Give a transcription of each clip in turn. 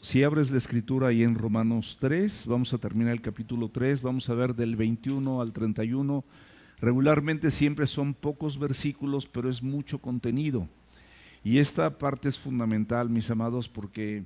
Si abres la escritura ahí en Romanos 3, vamos a terminar el capítulo 3, vamos a ver del 21 al 31. Regularmente siempre son pocos versículos, pero es mucho contenido. Y esta parte es fundamental, mis amados, porque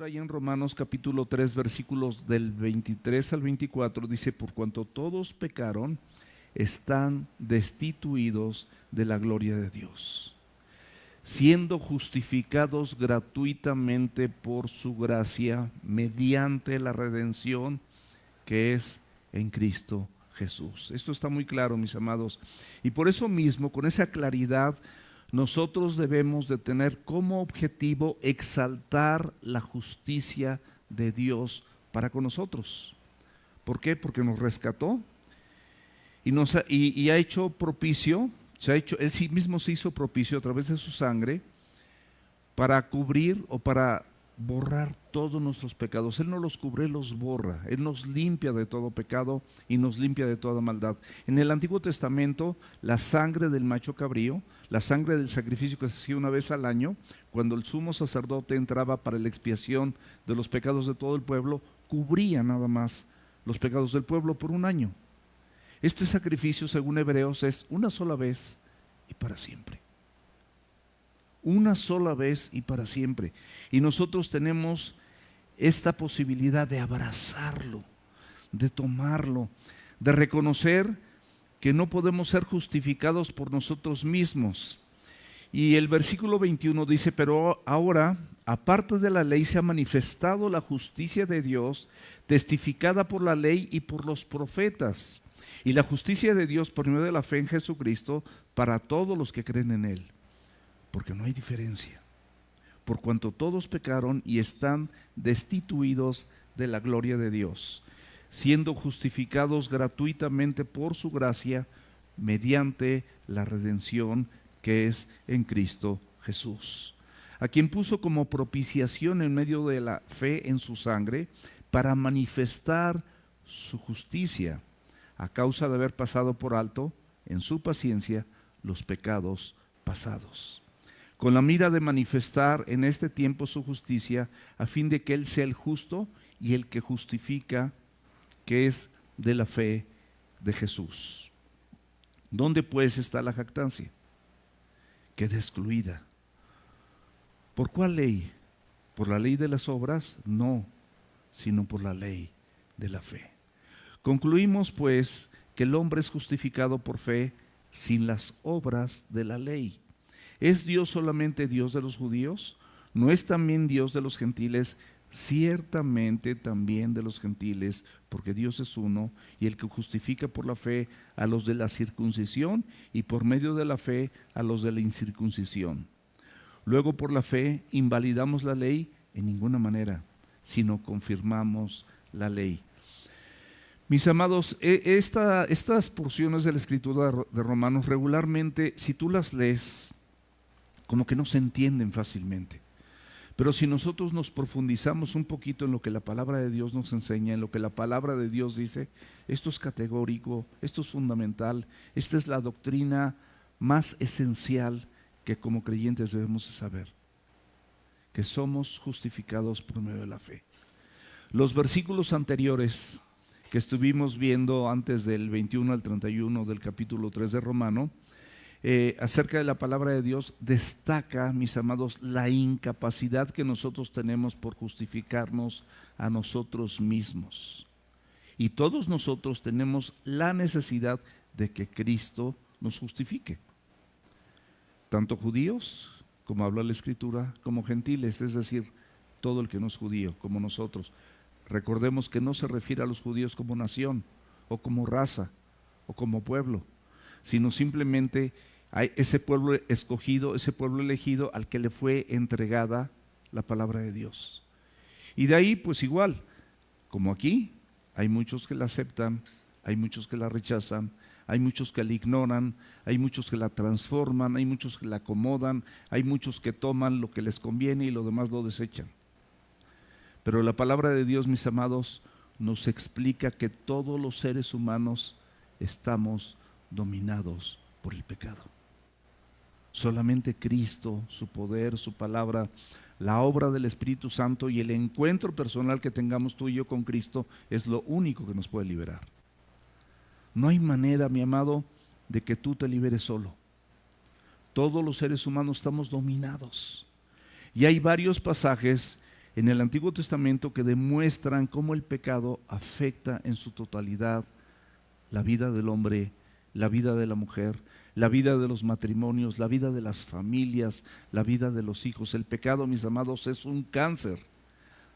ahí en Romanos capítulo 3, versículos del 23 al 24, dice: por cuanto todos pecaron, están destituidos de la gloria de Dios, siendo justificados gratuitamente por su gracia mediante la redención que es en Cristo Jesús. Esto está muy claro, mis amados, y por eso mismo, con esa claridad, nosotros debemos de tener como objetivo exaltar la justicia de Dios para con nosotros. ¿Por qué? Porque nos rescató y ha hecho propicio, él sí mismo se hizo propicio a través de su sangre para cubrir o para borrar todos nuestros pecados. Él no los cubre, Él los borra. Él nos limpia de todo pecado y nos limpia de toda maldad. En el Antiguo Testamento, la sangre del macho cabrío, la sangre del sacrificio que se hacía una vez al año, cuando el sumo sacerdote entraba para la expiación de los pecados de todo el pueblo, cubría nada más los pecados del pueblo por un año. Este sacrificio, según Hebreos, es una sola vez y para siempre. Una sola vez y para siempre. Y nosotros tenemos esta posibilidad de abrazarlo, de tomarlo, de reconocer que no podemos ser justificados por nosotros mismos. Y el versículo 21 dice: pero ahora, aparte de la ley, se ha manifestado la justicia de Dios, testificada por la ley y por los profetas. Y la justicia de Dios por medio de la fe en Jesucristo para todos los que creen en Él. Porque no hay diferencia, por cuanto todos pecaron y están destituidos de la gloria de Dios, siendo justificados gratuitamente por su gracia mediante la redención que es en Cristo Jesús, a quien puso como propiciación en medio de la fe en su sangre para manifestar su justicia, a causa de haber pasado por alto en su paciencia los pecados pasados, con la mira de manifestar en este tiempo su justicia, a fin de que Él sea el justo y el que justifica, que es de la fe de Jesús. ¿Dónde pues está la jactancia? Queda excluida. ¿Por cuál ley? ¿Por la ley de las obras? No, sino por la ley de la fe. Concluimos pues que el hombre es justificado por fe sin las obras de la ley. ¿Es Dios solamente Dios de los judíos? ¿No es también Dios de los gentiles? Ciertamente también de los gentiles, porque Dios es uno, y el que justifica por la fe a los de la circuncisión y por medio de la fe a los de la incircuncisión. Luego, por la fe invalidamos la ley en ninguna manera, sino confirmamos la ley. Mis amados, estas porciones de la escritura de Romanos regularmente, si tú las lees, como que no se entienden fácilmente. Pero si nosotros nos profundizamos un poquito en lo que la palabra de Dios nos enseña, en lo que la palabra de Dios dice, esto es categórico, esto es fundamental, esta es la doctrina más esencial que como creyentes debemos de saber, que somos justificados por medio de la fe. Los versículos anteriores que estuvimos viendo antes del 21 al 31 del capítulo 3 de Romano, acerca de la palabra de Dios, destaca, mis amados, la incapacidad que nosotros tenemos por justificarnos a nosotros mismos. Y todos nosotros tenemos la necesidad de que Cristo nos justifique. Tanto judíos, como habla la Escritura, como gentiles, es decir, todo el que no es judío, como nosotros. Recordemos que no se refiere a los judíos como nación, o como raza, o como pueblo, sino simplemente hay ese pueblo escogido, ese pueblo elegido al que le fue entregada la palabra de Dios. Y de ahí pues igual, como aquí, hay muchos que la aceptan, hay muchos que la rechazan, hay muchos que la ignoran, hay muchos que la transforman, hay muchos que la acomodan, hay muchos que toman lo que les conviene y lo demás lo desechan. Pero la palabra de Dios, mis amados, nos explica que todos los seres humanos estamos dominados por el pecado. Solamente Cristo, su poder, su palabra, la obra del Espíritu Santo y el encuentro personal que tengamos tú y yo con Cristo es lo único que nos puede liberar. No hay manera, mi amado, de que tú te liberes solo. Todos los seres humanos estamos dominados. Y hay varios pasajes en el Antiguo Testamento que demuestran cómo el pecado afecta en su totalidad la vida del hombre, la vida de la mujer, la vida de los matrimonios, la vida de las familias, la vida de los hijos. El pecado, mis amados, es un cáncer.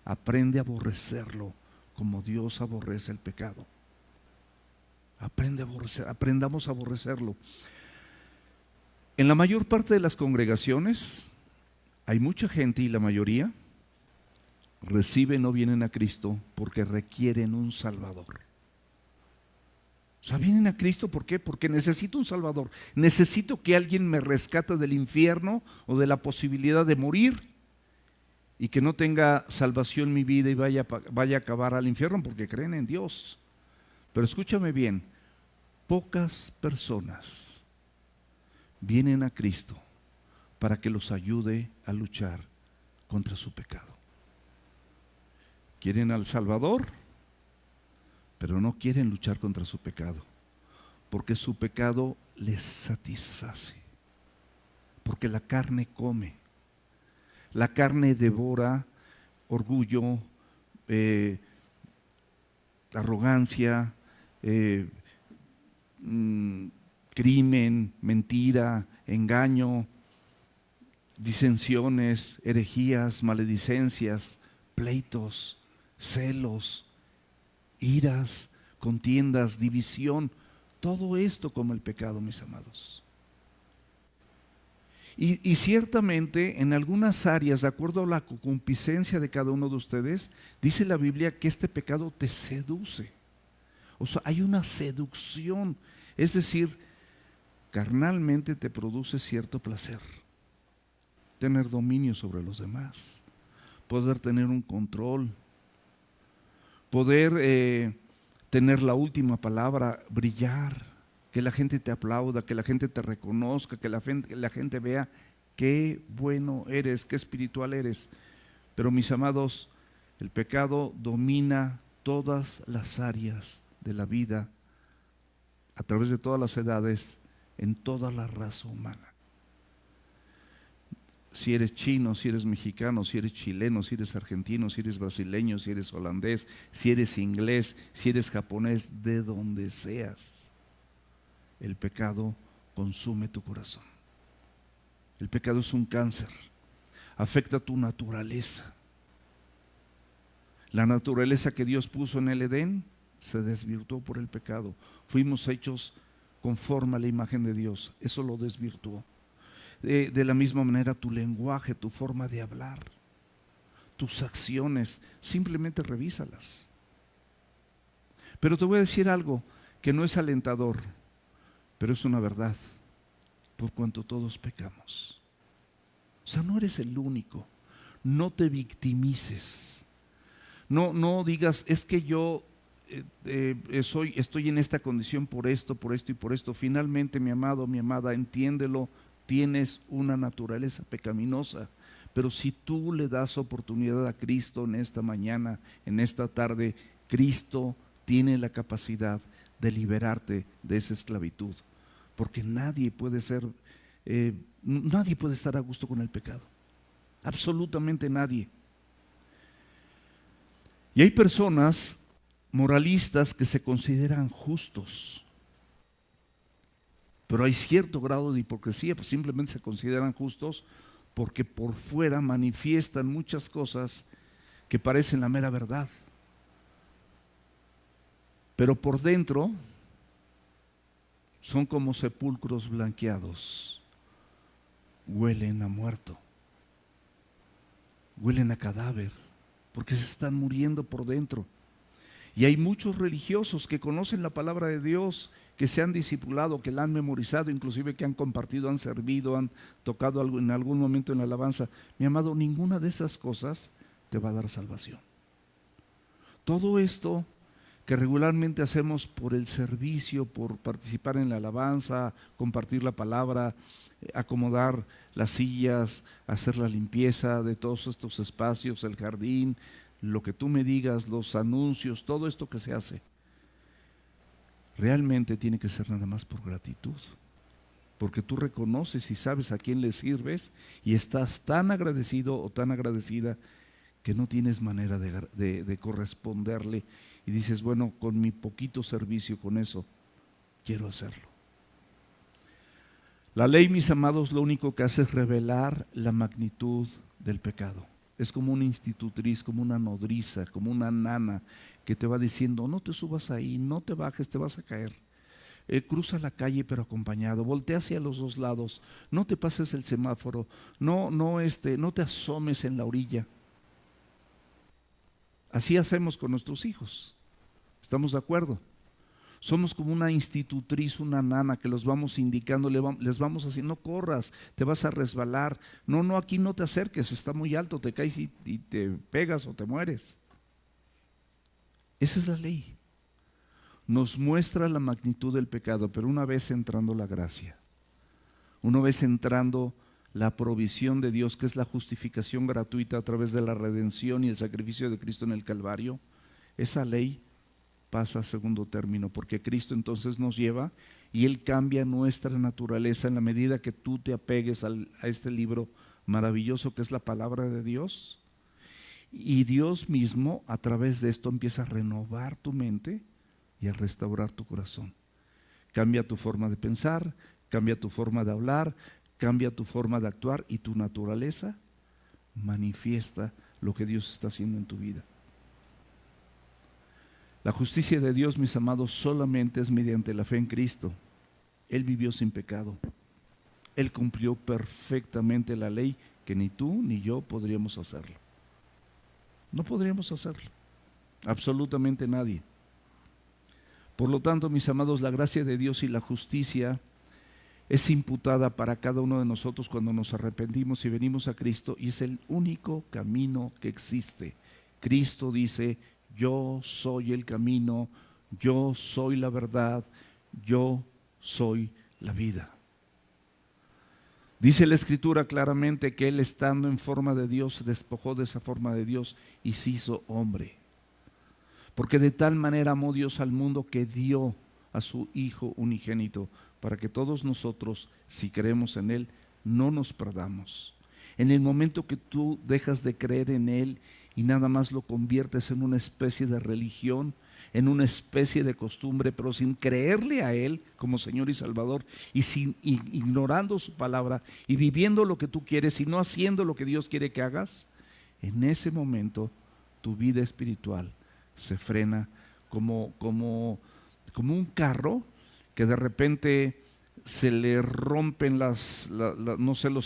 Aprende a aborrecerlo como Dios aborrece el pecado. Aprendamos a aborrecerlo. En la mayor parte de las congregaciones hay mucha gente, y la mayoría reciben o vienen a Cristo porque requieren un Salvador. O sea, vienen a Cristo, ¿por qué? Porque necesito un Salvador. Necesito que alguien me rescate del infierno o de la posibilidad de morir y que no tenga salvación en mi vida y vaya a acabar al infierno porque creen en Dios. Pero escúchame bien, pocas personas vienen a Cristo para que los ayude a luchar contra su pecado. Quieren al Salvador, pero no quieren luchar contra su pecado, porque su pecado les satisface, porque la carne come, la carne devora orgullo, arrogancia, crimen, mentira, engaño, disensiones, herejías, maledicencias, pleitos, celos, iras, contiendas, división, todo esto como el pecado, mis amados. Y ciertamente en algunas áreas, de acuerdo a la concupiscencia de cada uno de ustedes, dice la Biblia que este pecado te seduce. O sea, hay una seducción, es decir, carnalmente te produce cierto placer. Tener dominio sobre los demás, poder tener un control, poder tener la última palabra, brillar, que la gente te aplauda, que la gente te reconozca, que la gente vea qué bueno eres, qué espiritual eres. Pero mis amados, el pecado domina todas las áreas de la vida, a través de todas las edades, en toda la raza humana. Si eres chino, si eres mexicano, si eres chileno, si eres argentino, si eres brasileño, si eres holandés, si eres inglés, si eres japonés, de donde seas, el pecado consume tu corazón. El pecado es un cáncer, afecta tu naturaleza. La naturaleza que Dios puso en el Edén se desvirtuó por el pecado. Fuimos hechos conforme a la imagen de Dios, eso lo desvirtuó. De la misma manera tu lenguaje, tu forma de hablar, tus acciones, simplemente revísalas. Pero te voy a decir algo que no es alentador, pero es una verdad, por cuanto todos pecamos. O sea, no eres el único, no te victimices, no digas, es que yo estoy en esta condición por esto y por esto. Finalmente, mi amado, mi amada, entiéndelo. Tienes una naturaleza pecaminosa, pero si tú le das oportunidad a Cristo en esta mañana, en esta tarde, Cristo tiene la capacidad de liberarte de esa esclavitud, porque nadie puede estar a gusto con el pecado, absolutamente nadie. Y hay personas moralistas que se consideran justos, pero hay cierto grado de hipocresía, pues simplemente se consideran justos porque por fuera manifiestan muchas cosas que parecen la mera verdad, pero por dentro son como sepulcros blanqueados. Huelen a muerto, huelen a cadáver, porque se están muriendo por dentro. Y hay muchos religiosos que conocen la palabra de Dios, que se han discipulado, que la han memorizado, inclusive que han compartido, han servido, han tocado algo en algún momento en la alabanza. Mi amado, ninguna de esas cosas te va a dar salvación. Todo esto que regularmente hacemos por el servicio, por participar en la alabanza, compartir la palabra, acomodar las sillas, hacer la limpieza de todos estos espacios, el jardín, lo que tú me digas, los anuncios, todo esto que se hace, realmente tiene que ser nada más por gratitud, porque tú reconoces y sabes a quién le sirves y estás tan agradecido o tan agradecida que no tienes manera de corresponderle y dices, bueno, con mi poquito servicio, con eso, quiero hacerlo. La ley, mis amados, lo único que hace es revelar la magnitud del pecado. Es como una institutriz, como una nodriza, como una nana que te va diciendo, no te subas ahí, no te bajes, te vas a caer. Cruza la calle pero acompañado, voltea hacia los dos lados, no te pases el semáforo, no te asomes en la orilla. Así hacemos con nuestros hijos. ¿Estamos de acuerdo? Somos como una institutriz, una nana que los vamos indicando, les vamos así, no corras, te vas a resbalar, no, aquí no te acerques, está muy alto, te caes y te pegas o te mueres. Esa es la ley. Nos muestra la magnitud del pecado, pero una vez entrando la gracia, una vez entrando la provisión de Dios, que es la justificación gratuita a través de la redención y el sacrificio de Cristo en el Calvario, esa ley pasa a segundo término, porque Cristo entonces nos lleva y Él cambia nuestra naturaleza en la medida que tú te apegues a este libro maravilloso que es la palabra de Dios. Y Dios mismo a través de esto empieza a renovar tu mente y a restaurar tu corazón. Cambia tu forma de pensar, cambia tu forma de hablar, cambia tu forma de actuar y tu naturaleza manifiesta lo que Dios está haciendo en tu vida. La justicia de Dios, mis amados, solamente es mediante la fe en Cristo. Él vivió sin pecado. Él cumplió perfectamente la ley que ni tú ni yo podríamos hacerlo. No podríamos hacerlo. Absolutamente nadie. Por lo tanto, mis amados, la gracia de Dios y la justicia es imputada para cada uno de nosotros cuando nos arrepentimos y venimos a Cristo, y es el único camino que existe. Cristo dice, yo soy el camino, yo soy la verdad, yo soy la vida. Dice la Escritura claramente que Él, estando en forma de Dios, se despojó de esa forma de Dios y se hizo hombre. Porque de tal manera amó Dios al mundo que dio a su Hijo unigénito, para que todos nosotros, si creemos en Él, no nos perdamos. En el momento que tú dejas de creer en Él y nada más lo conviertes en una especie de religión, en una especie de costumbre, pero sin creerle a Él como Señor y Salvador, y ignorando su palabra y viviendo lo que tú quieres y no haciendo lo que Dios quiere que hagas, en ese momento tu vida espiritual se frena como un carro que de repente se le rompen los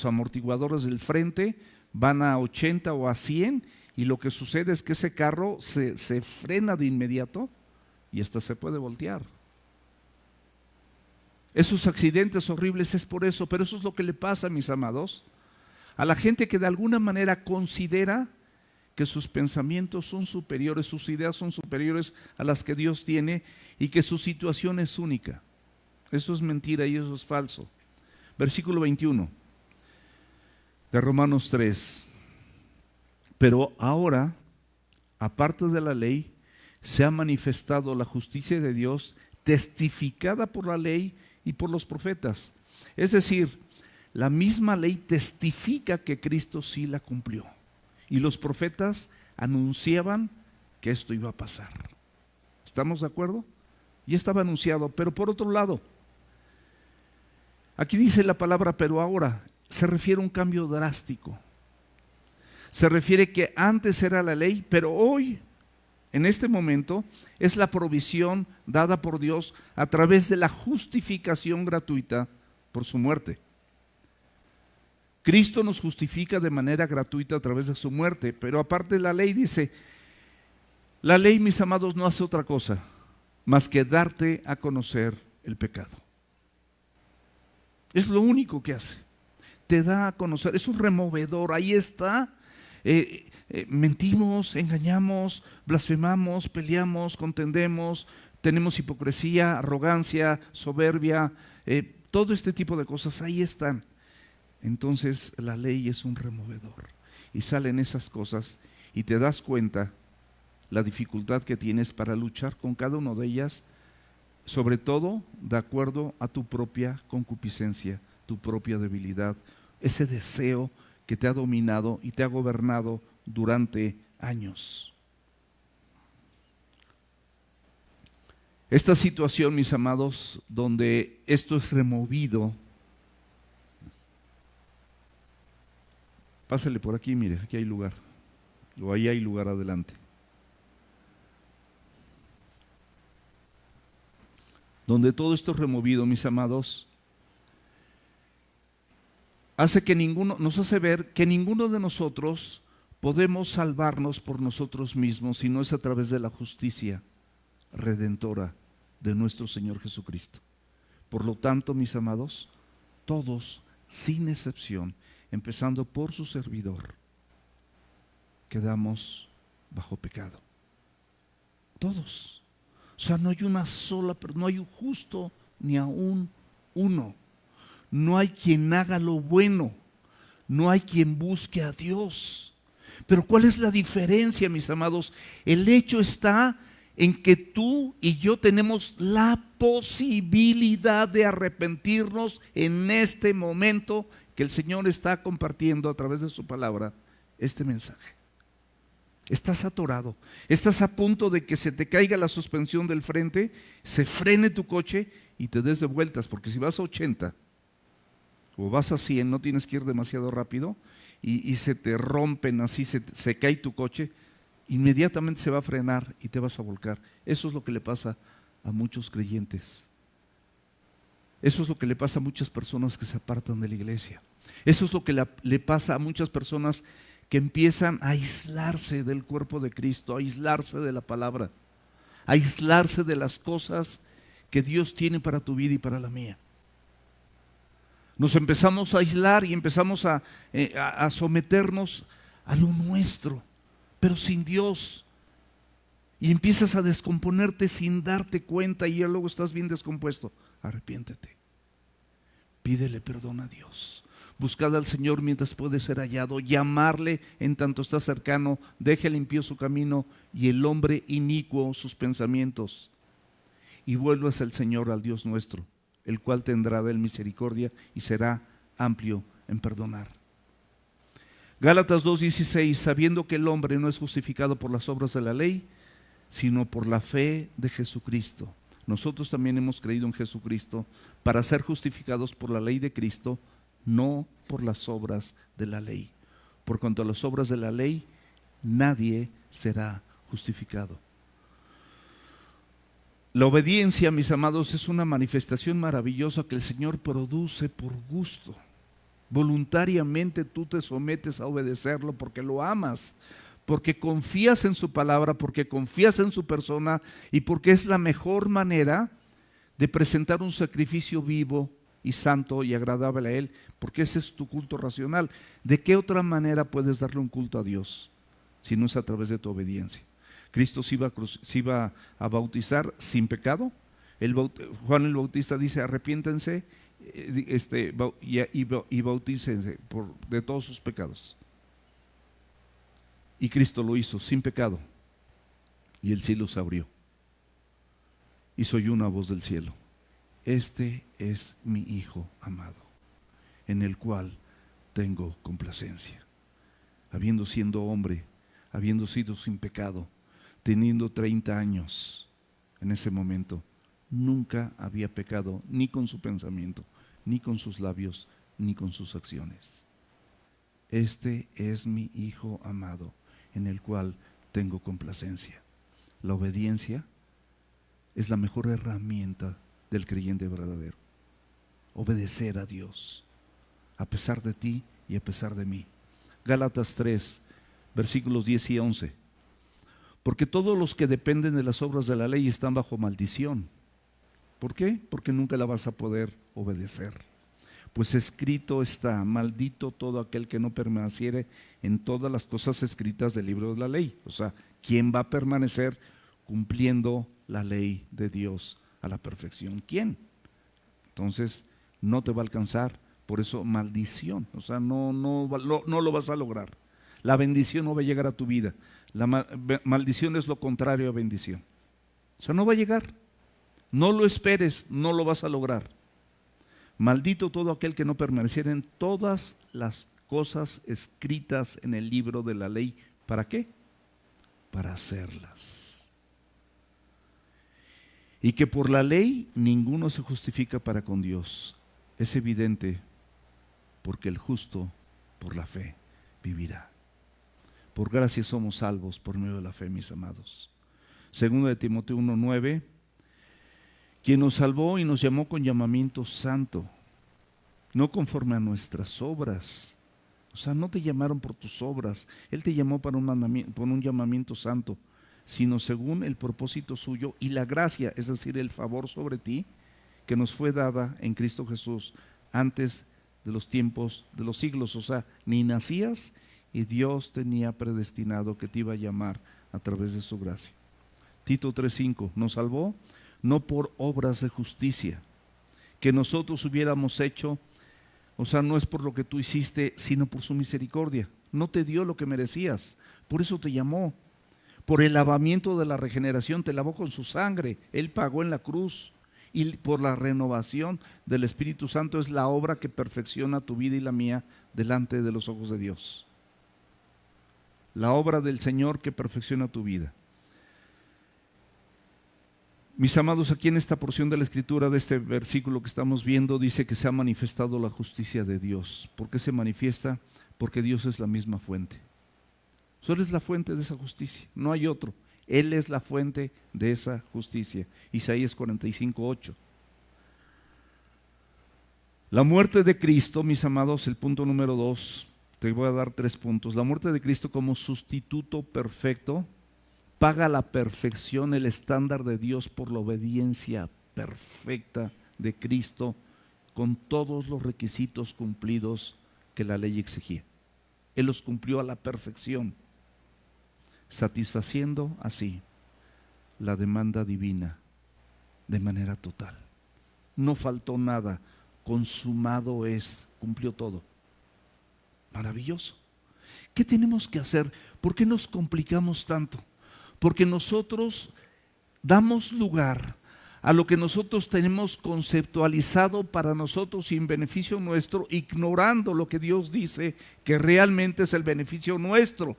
amortiguadores del frente, van a 80 o a 100, y lo que sucede es que ese carro se frena de inmediato y hasta se puede voltear. Esos accidentes horribles es por eso, pero eso es lo que le pasa, mis amados, a la gente que de alguna manera considera que sus pensamientos son superiores, sus ideas son superiores a las que Dios tiene y que su situación es única. Eso es mentira y eso es falso. Versículo 21 de Romanos 3. Pero ahora, aparte de la ley, se ha manifestado la justicia de Dios, testificada por la ley y por los profetas. Es decir, la misma ley testifica que Cristo sí la cumplió. Y los profetas anunciaban que esto iba a pasar. ¿Estamos de acuerdo? Y estaba anunciado, pero por otro lado, aquí dice la palabra pero ahora, se refiere a un cambio drástico. Se refiere que antes era la ley, pero hoy en este momento es la provisión dada por Dios a través de la justificación gratuita por su muerte. Cristo nos justifica de manera gratuita a través de su muerte, pero aparte de la ley dice, la ley, mis amados, no hace otra cosa más que darte a conocer el pecado. Es lo único que hace. Te da a conocer, es un removedor, ahí está. Mentimos, engañamos, blasfemamos, peleamos, contendemos, tenemos hipocresía, arrogancia, soberbia, todo este tipo de cosas, ahí están. Entonces la ley es un removedor y salen esas cosas y te das cuenta la dificultad que tienes para luchar con cada una de ellas, sobre todo de acuerdo a tu propia concupiscencia, tu propia debilidad, ese deseo que te ha dominado y te ha gobernado durante años. Esta situación, mis amados, donde esto es removido, pásale por aquí, mire, aquí hay lugar, o ahí hay lugar adelante. Donde todo esto es removido, mis amados, nos hace ver que ninguno de nosotros podemos salvarnos por nosotros mismos si no es a través de la justicia redentora de nuestro Señor Jesucristo. Por lo tanto, mis amados, todos, sin excepción, empezando por su servidor, quedamos bajo pecado. Todos. O sea, no hay una sola, no hay un justo ni aún uno. No hay quien haga lo bueno. No hay quien busque a Dios. Pero ¿cuál es la diferencia, mis amados? El hecho está en que tú y yo tenemos la posibilidad de arrepentirnos en este momento que el Señor está compartiendo a través de su palabra este mensaje. Estás atorado, estás a punto de que se te caiga la suspensión del frente, se frene tu coche y te des de vueltas, porque si vas a 80 o vas a 100, no tienes que ir demasiado rápido y se te rompen así, se cae tu coche, inmediatamente se va a frenar y te vas a volcar. Eso es lo que le pasa a muchos creyentes. Eso es lo que le pasa a muchas personas que se apartan de la iglesia. Eso es lo que le pasa a muchas personas que empiezan a aislarse del cuerpo de Cristo, a aislarse de la palabra, a aislarse de las cosas que Dios tiene para tu vida y para la mía. Nos empezamos a aislar y empezamos a someternos a lo nuestro, pero sin Dios. Y empiezas a descomponerte sin darte cuenta y ya luego estás bien descompuesto. Arrepiéntete. Pídele perdón a Dios. Buscad al Señor mientras puede ser hallado, llamarle en tanto está cercano, deje limpio su camino y el hombre inicuo sus pensamientos. Y vuelvas al Señor, al Dios nuestro, el cual tendrá de él misericordia y será amplio en perdonar. Gálatas 2:16, sabiendo que el hombre no es justificado por las obras de la ley, sino por la fe de Jesucristo. Nosotros también hemos creído en Jesucristo para ser justificados por la ley de Cristo, no por las obras de la ley. Por cuanto a las obras de la ley, nadie será justificado. La obediencia, mis amados, es una manifestación maravillosa que el Señor produce por gusto. Voluntariamente tú te sometes a obedecerlo porque lo amas, porque confías en su palabra, porque confías en su persona y porque es la mejor manera de presentar un sacrificio vivo y santo y agradable a Él, porque ese es tu culto racional. ¿De qué otra manera puedes darle un culto a Dios si no es a través de tu obediencia? Cristo se iba a bautizar sin pecado. Juan el Bautista dice: arrepiéntense y bautícense de todos sus pecados. Y Cristo lo hizo sin pecado. Y el cielo se abrió. Y se oyó una voz del cielo: este es mi Hijo amado, en el cual tengo complacencia. Habiendo sido hombre, habiendo sido sin pecado, teniendo 30 años en ese momento, nunca había pecado ni con su pensamiento, ni con sus labios, ni con sus acciones. Este es mi Hijo amado, en el cual tengo complacencia. La obediencia es la mejor herramienta del creyente verdadero. Obedecer a Dios, a pesar de ti y a pesar de mí. Gálatas 3, versículos 10 y 11. Porque todos los que dependen de las obras de la ley están bajo maldición. ¿Por qué? Porque nunca la vas a poder obedecer. Pues escrito está: maldito todo aquel que no permaneciere en todas las cosas escritas del libro de la ley. O sea, ¿quién va a permanecer cumpliendo la ley de Dios a la perfección? ¿Quién? Entonces, no te va a alcanzar. Por eso, maldición. O sea, no lo vas a lograr. La bendición no va a llegar a tu vida. La maldición es lo contrario a bendición. O sea, no va a llegar. No lo esperes, no lo vas a lograr. Maldito todo aquel que no permaneciera en todas las cosas escritas en el libro de la ley. ¿Para qué? Para hacerlas. Y que por la ley ninguno se justifica para con Dios. Es evidente, porque el justo por la fe vivirá. Por gracia somos salvos por medio de la fe, mis amados. Segundo de Timoteo 1:9, quien nos salvó y nos llamó con llamamiento santo, no conforme a nuestras obras. O sea, no te llamaron por tus obras, Él te llamó por un llamamiento santo, sino según el propósito suyo y la gracia, es decir, el favor sobre ti, que nos fue dada en Cristo Jesús antes de los tiempos de los siglos. O sea, ni nacías y Dios tenía predestinado que te iba a llamar a través de su gracia. Tito 3:5, nos salvó no por obras de justicia que nosotros hubiéramos hecho, o sea, no es por lo que tú hiciste, sino por su misericordia. No te dio lo que merecías, por eso te llamó. Por el lavamiento de la regeneración te lavó con su sangre, Él pagó en la cruz. Y por la renovación del Espíritu Santo es la obra que perfecciona tu vida y la mía delante de los ojos de Dios. La obra del Señor que perfecciona tu vida. Mis amados, aquí en esta porción de la Escritura, de este versículo que estamos viendo, dice que se ha manifestado la justicia de Dios. ¿Por qué se manifiesta? Porque Dios es la misma fuente. Solo es la fuente de esa justicia, no hay otro. Él es la fuente de esa justicia. Isaías 45:8. La muerte de Cristo, mis amados, el punto número 2, te voy a dar 3 puntos. La muerte de Cristo como sustituto perfecto paga a la perfección el estándar de Dios por la obediencia perfecta de Cristo con todos los requisitos cumplidos que la ley exigía. Él los cumplió a la perfección, satisfaciendo así la demanda divina de manera total. No faltó nada, consumado es, cumplió todo. Maravilloso. ¿Qué tenemos que hacer? ¿Por qué nos complicamos tanto? Porque nosotros damos lugar a lo que nosotros tenemos conceptualizado para nosotros y en beneficio nuestro, ignorando lo que Dios dice que realmente es el beneficio nuestro.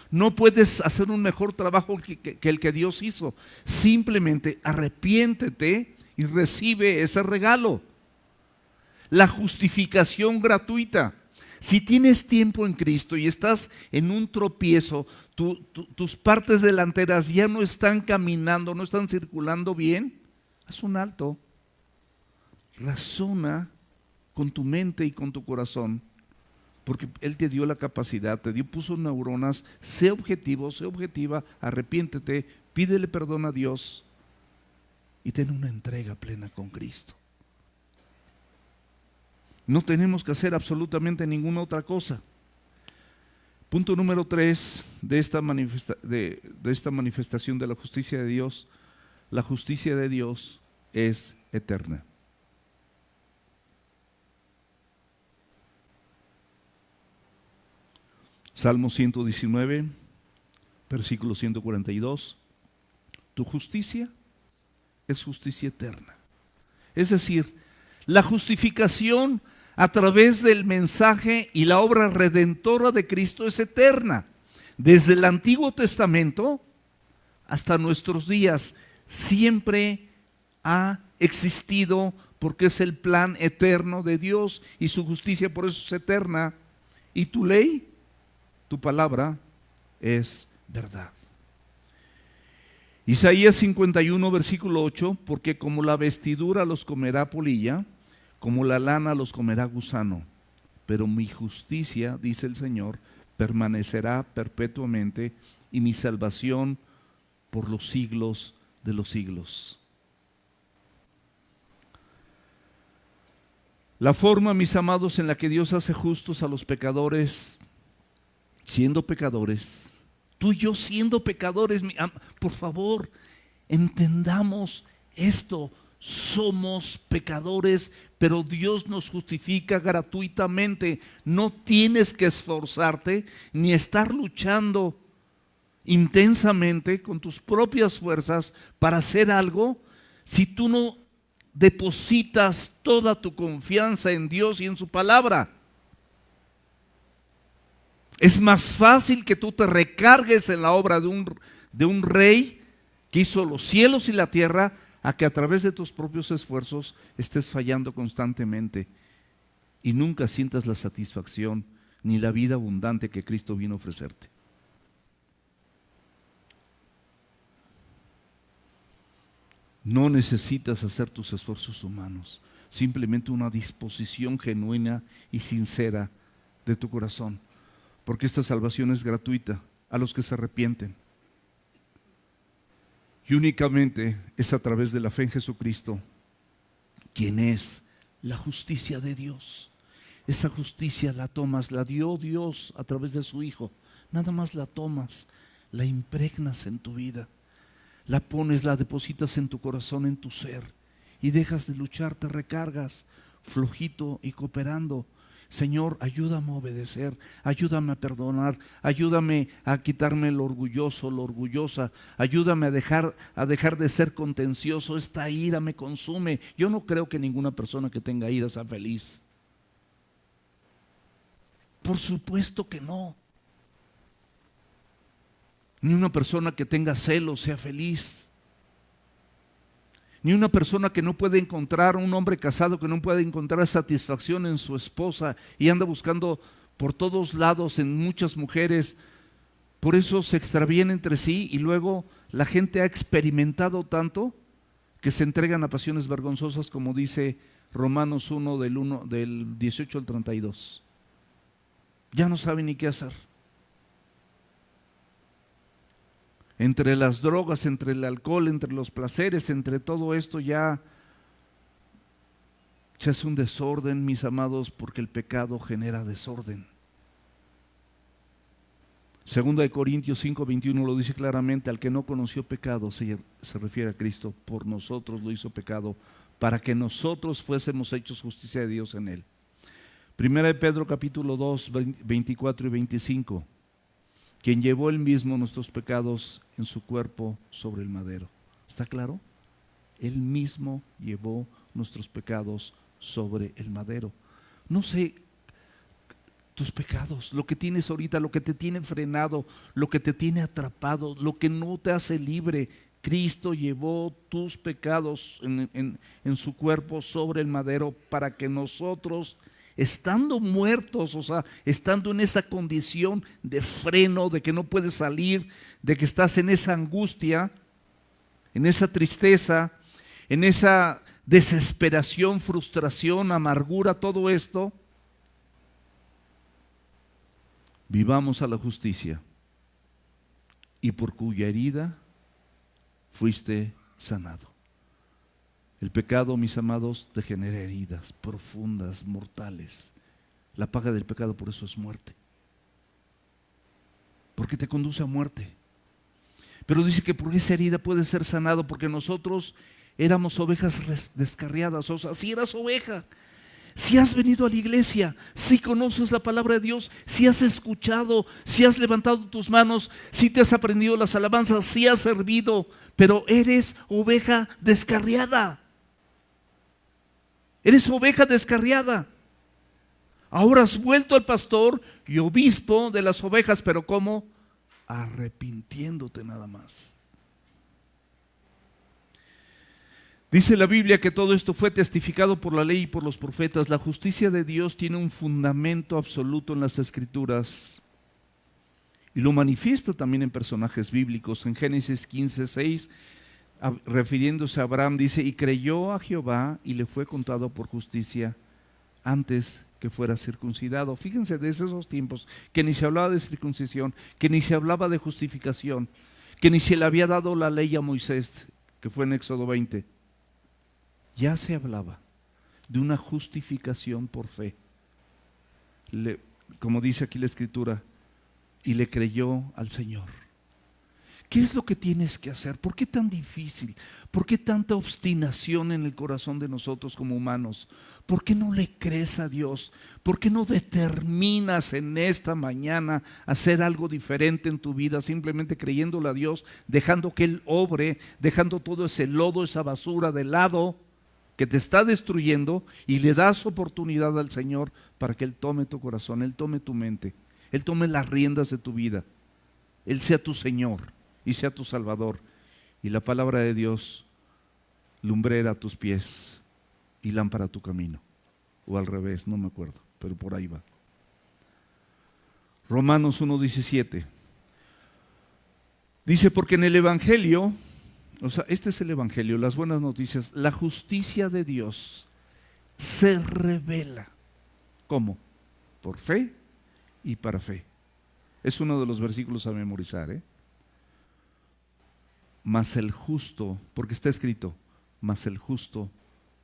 No puedes hacer un mejor trabajo que el que Dios hizo. Simplemente arrepiéntete y recibe ese regalo. La justificación gratuita. Si tienes tiempo en Cristo y estás en un tropiezo, tus partes delanteras ya no están caminando, no están circulando bien, haz un alto. Razona con tu mente y con tu corazón, porque Él te dio la capacidad, puso neuronas. Sé objetivo, sé objetiva, arrepiéntete, pídele perdón a Dios y ten una entrega plena con Cristo. No tenemos que hacer absolutamente ninguna otra cosa. Punto número 3 de esta manifestación de la justicia de Dios. La justicia de Dios es eterna. Salmo 119, versículo 142. Tu justicia es justicia eterna. Es decir, la justificación a través del mensaje y la obra redentora de Cristo es eterna. Desde el Antiguo Testamento hasta nuestros días siempre ha existido, porque es el plan eterno de Dios y su justicia por eso es eterna. Y tu ley, tu palabra, es verdad. Isaías 51, versículo 8, porque como la vestidura los comerá polilla, como la lana los comerá gusano, pero mi justicia, dice el Señor, permanecerá perpetuamente y mi salvación por los siglos de los siglos. La forma, mis amados, en la que Dios hace justos a los pecadores, siendo pecadores, tú y yo siendo pecadores, por favor, entendamos esto, somos pecadores, pero Dios nos justifica gratuitamente. No tienes que esforzarte ni estar luchando intensamente con tus propias fuerzas para hacer algo si tú no depositas toda tu confianza en Dios y en su palabra. Es más fácil que tú te recargues en la obra de un rey que hizo los cielos y la tierra, a que a través de tus propios esfuerzos estés fallando constantemente y nunca sientas la satisfacción ni la vida abundante que Cristo vino a ofrecerte. No necesitas hacer tus esfuerzos humanos, simplemente una disposición genuina y sincera de tu corazón, porque esta salvación es gratuita a los que se arrepienten. Y únicamente es a través de la fe en Jesucristo, quien es la justicia de Dios. Esa justicia la tomas, la dio Dios a través de su Hijo. Nada más la tomas, la impregnas en tu vida, la pones, la depositas en tu corazón, en tu ser, y dejas de luchar, te recargas, flojito y cooperando. Señor, ayúdame a obedecer, ayúdame a perdonar, ayúdame a quitarme lo orgulloso, lo orgullosa, ayúdame a dejar de ser contencioso. Esta ira me consume. Yo no creo que ninguna persona que tenga ira sea feliz. Por supuesto que no. Ni una persona que tenga celos sea feliz. Ni una persona que no puede encontrar, un hombre casado que no puede encontrar satisfacción en su esposa y anda buscando por todos lados en muchas mujeres. Por eso se extravían entre sí y luego la gente ha experimentado tanto que se entregan a pasiones vergonzosas, como dice Romanos 1 del 18 al 32. Ya no saben ni qué hacer. Entre las drogas, entre el alcohol, entre los placeres, entre todo esto ya es un desorden, mis amados, porque el pecado genera desorden. Segunda de Corintios 5:21 lo dice claramente: al que no conoció pecado, se refiere a Cristo, por nosotros lo hizo pecado, para que nosotros fuésemos hechos justicia de Dios en él. Primera de Pedro capítulo 2, 24 y 25. Quien llevó él mismo nuestros pecados en su cuerpo sobre el madero. ¿Está claro? Él mismo llevó nuestros pecados sobre el madero. No sé tus pecados, lo que tienes ahorita, lo que te tiene frenado, lo que te tiene atrapado, lo que no te hace libre. Cristo llevó tus pecados en su cuerpo sobre el madero para que nosotros, estando muertos, o sea, estando en esa condición de freno, de que no puedes salir, de que estás en esa angustia, en esa tristeza, en esa desesperación, frustración, amargura, todo esto, vivamos a la justicia, y por cuya herida fuiste sanado. El pecado, mis amados, te genera heridas profundas, mortales. La paga del pecado por eso es muerte, porque te conduce a muerte. Pero dice que por esa herida puede ser sanado, porque nosotros éramos ovejas descarriadas. O sea, si eras oveja, si has venido a la iglesia, si conoces la palabra de Dios, si has escuchado, si has levantado tus manos, si te has aprendido las alabanzas, si has servido, pero eres oveja descarriada. Eres oveja descarriada. Ahora has vuelto al pastor y obispo de las ovejas, pero ¿cómo? Arrepintiéndote nada más. Dice la Biblia que todo esto fue testificado por la ley y por los profetas. La justicia de Dios tiene un fundamento absoluto en las Escrituras. Y lo manifiesta también en personajes bíblicos. En Génesis 15:6, refiriéndose a Abraham, dice: y creyó a Jehová y le fue contado por justicia antes que fuera circuncidado. Fíjense, desde esos tiempos que ni se hablaba de circuncisión, que ni se hablaba de justificación, que ni se le había dado la ley a Moisés, que fue en Éxodo 20, ya se hablaba de una justificación por fe. Como dice aquí la Escritura, y le creyó al Señor. ¿Qué es lo que tienes que hacer? ¿Por qué tan difícil? ¿Por qué tanta obstinación en el corazón de nosotros como humanos? ¿Por qué no le crees a Dios? ¿Por qué no determinas en esta mañana hacer algo diferente en tu vida, simplemente creyéndole a Dios, dejando que Él obre, dejando todo ese lodo, esa basura de lado que te está destruyendo, y le das oportunidad al Señor para que Él tome tu corazón, Él tome tu mente, Él tome las riendas de tu vida, Él sea tu Señor y sea tu Salvador, y la palabra de Dios lumbrera a tus pies y lámpara a tu camino, o al revés, no me acuerdo, pero por ahí va. Romanos 1:17 dice: porque en el Evangelio, o sea, este es el Evangelio, las buenas noticias, la justicia de Dios se revela. ¿Cómo? Por fe y para fe. Es uno de los versículos a memorizar, Mas el justo, porque está escrito, mas el justo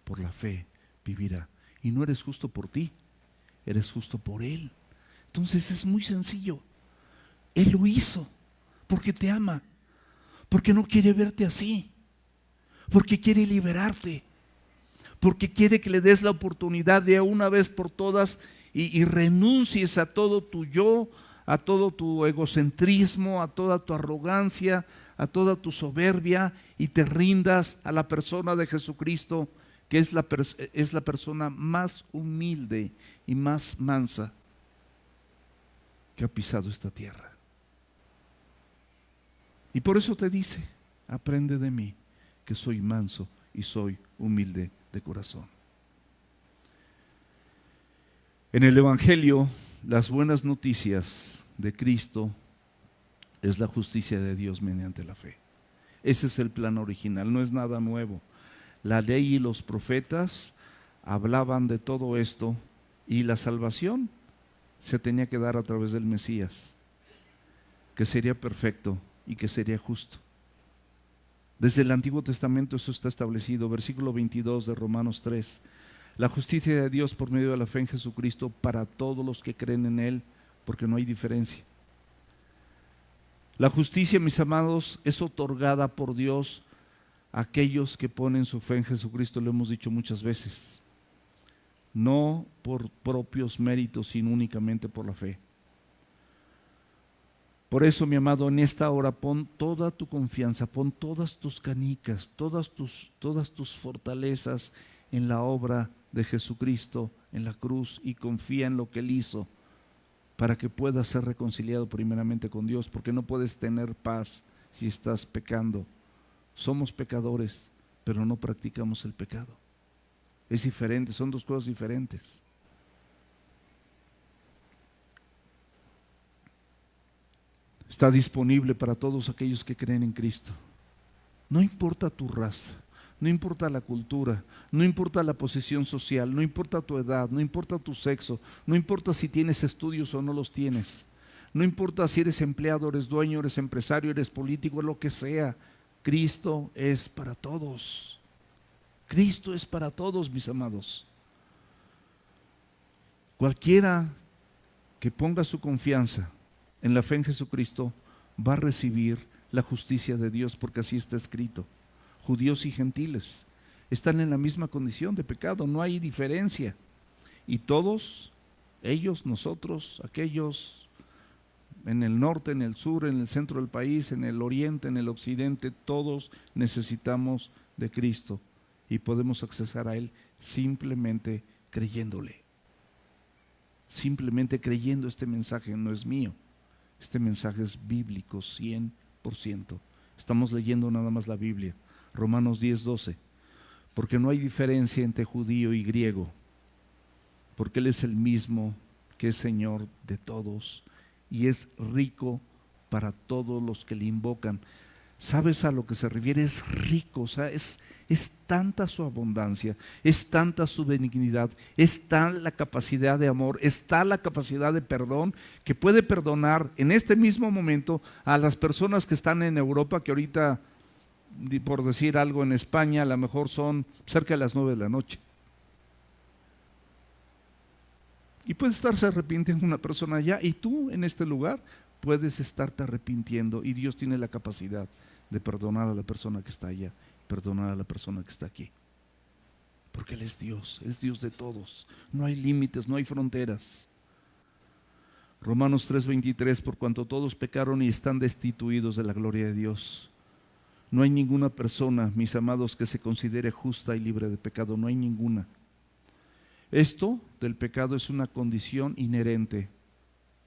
por la fe vivirá. Y no eres justo por ti, eres justo por Él. Entonces es muy sencillo. Él lo hizo porque te ama, porque no quiere verte así, porque quiere liberarte, porque quiere que le des la oportunidad de una vez por todas y renuncies a todo tu yo, a todo tu egocentrismo, a toda tu arrogancia, a toda tu soberbia, y te rindas a la persona de Jesucristo, que es la persona más humilde y más mansa que ha pisado esta tierra. Y por eso te dice: aprende de mí, que soy manso y soy humilde de corazón. En el Evangelio, las buenas noticias de Cristo es la justicia de Dios mediante la fe. Ese es el plan original, no es nada nuevo. La ley y los profetas hablaban de todo esto, y la salvación se tenía que dar a través del Mesías, que sería perfecto y que sería justo. Desde el Antiguo Testamento eso está establecido. Versículo 22 de Romanos 3. La justicia de Dios por medio de la fe en Jesucristo para todos los que creen en Él, porque no hay diferencia. La justicia, mis amados, es otorgada por Dios a aquellos que ponen su fe en Jesucristo, lo hemos dicho muchas veces. No por propios méritos, sino únicamente por la fe. Por eso, mi amado, en esta hora pon toda tu confianza, pon todas tus canicas, todas tus fortalezas en la obra de Jesucristo en la cruz, y confía en lo que Él hizo para que puedas ser reconciliado primeramente con Dios, porque no puedes tener paz si estás pecando. Somos pecadores, pero no practicamos el pecado. Es diferente, son dos cosas diferentes. Está disponible para todos aquellos que creen en Cristo. No importa tu raza, no importa la cultura, no importa la posición social, no importa tu edad, no importa tu sexo, no importa si tienes estudios o no los tienes, no importa si eres empleado, eres dueño, eres empresario, eres político, lo que sea. Cristo es para todos. Cristo es para todos, mis amados. Cualquiera que ponga su confianza en la fe en Jesucristo va a recibir la justicia de Dios, porque así está escrito. Judíos y gentiles están en la misma condición de pecado, no hay diferencia. Y todos, ellos, nosotros, aquellos en el norte, en el sur, en el centro del país, en el oriente, en el occidente, todos necesitamos de Cristo, y podemos accesar a Él simplemente creyéndole. Simplemente creyendo. Este mensaje no es mío. Este mensaje es bíblico 100%. Estamos leyendo nada más la Biblia. Romanos 10:12. Porque no hay diferencia entre judío y griego, porque Él es el mismo que es Señor de todos y es rico para todos los que le invocan. ¿Sabes a lo que se refiere? Es rico, o sea, es tanta su abundancia, es tanta su benignidad, es tal la capacidad de amor, es tal la capacidad de perdón, que puede perdonar en este mismo momento a las personas que están en Europa, que ahorita, por decir algo, en España a lo mejor son cerca de las 9 de la noche. Y puede estarse arrepintiendo una persona allá, y tú en este lugar puedes estarte arrepintiendo, y Dios tiene la capacidad de perdonar a la persona que está allá, perdonar a la persona que está aquí. Porque Él es Dios de todos. No hay límites, no hay fronteras. Romanos 3:23, por cuanto todos pecaron y están destituidos de la gloria de Dios. No hay ninguna persona, mis amados, que se considere justa y libre de pecado, no hay ninguna. Esto del pecado es una condición inherente,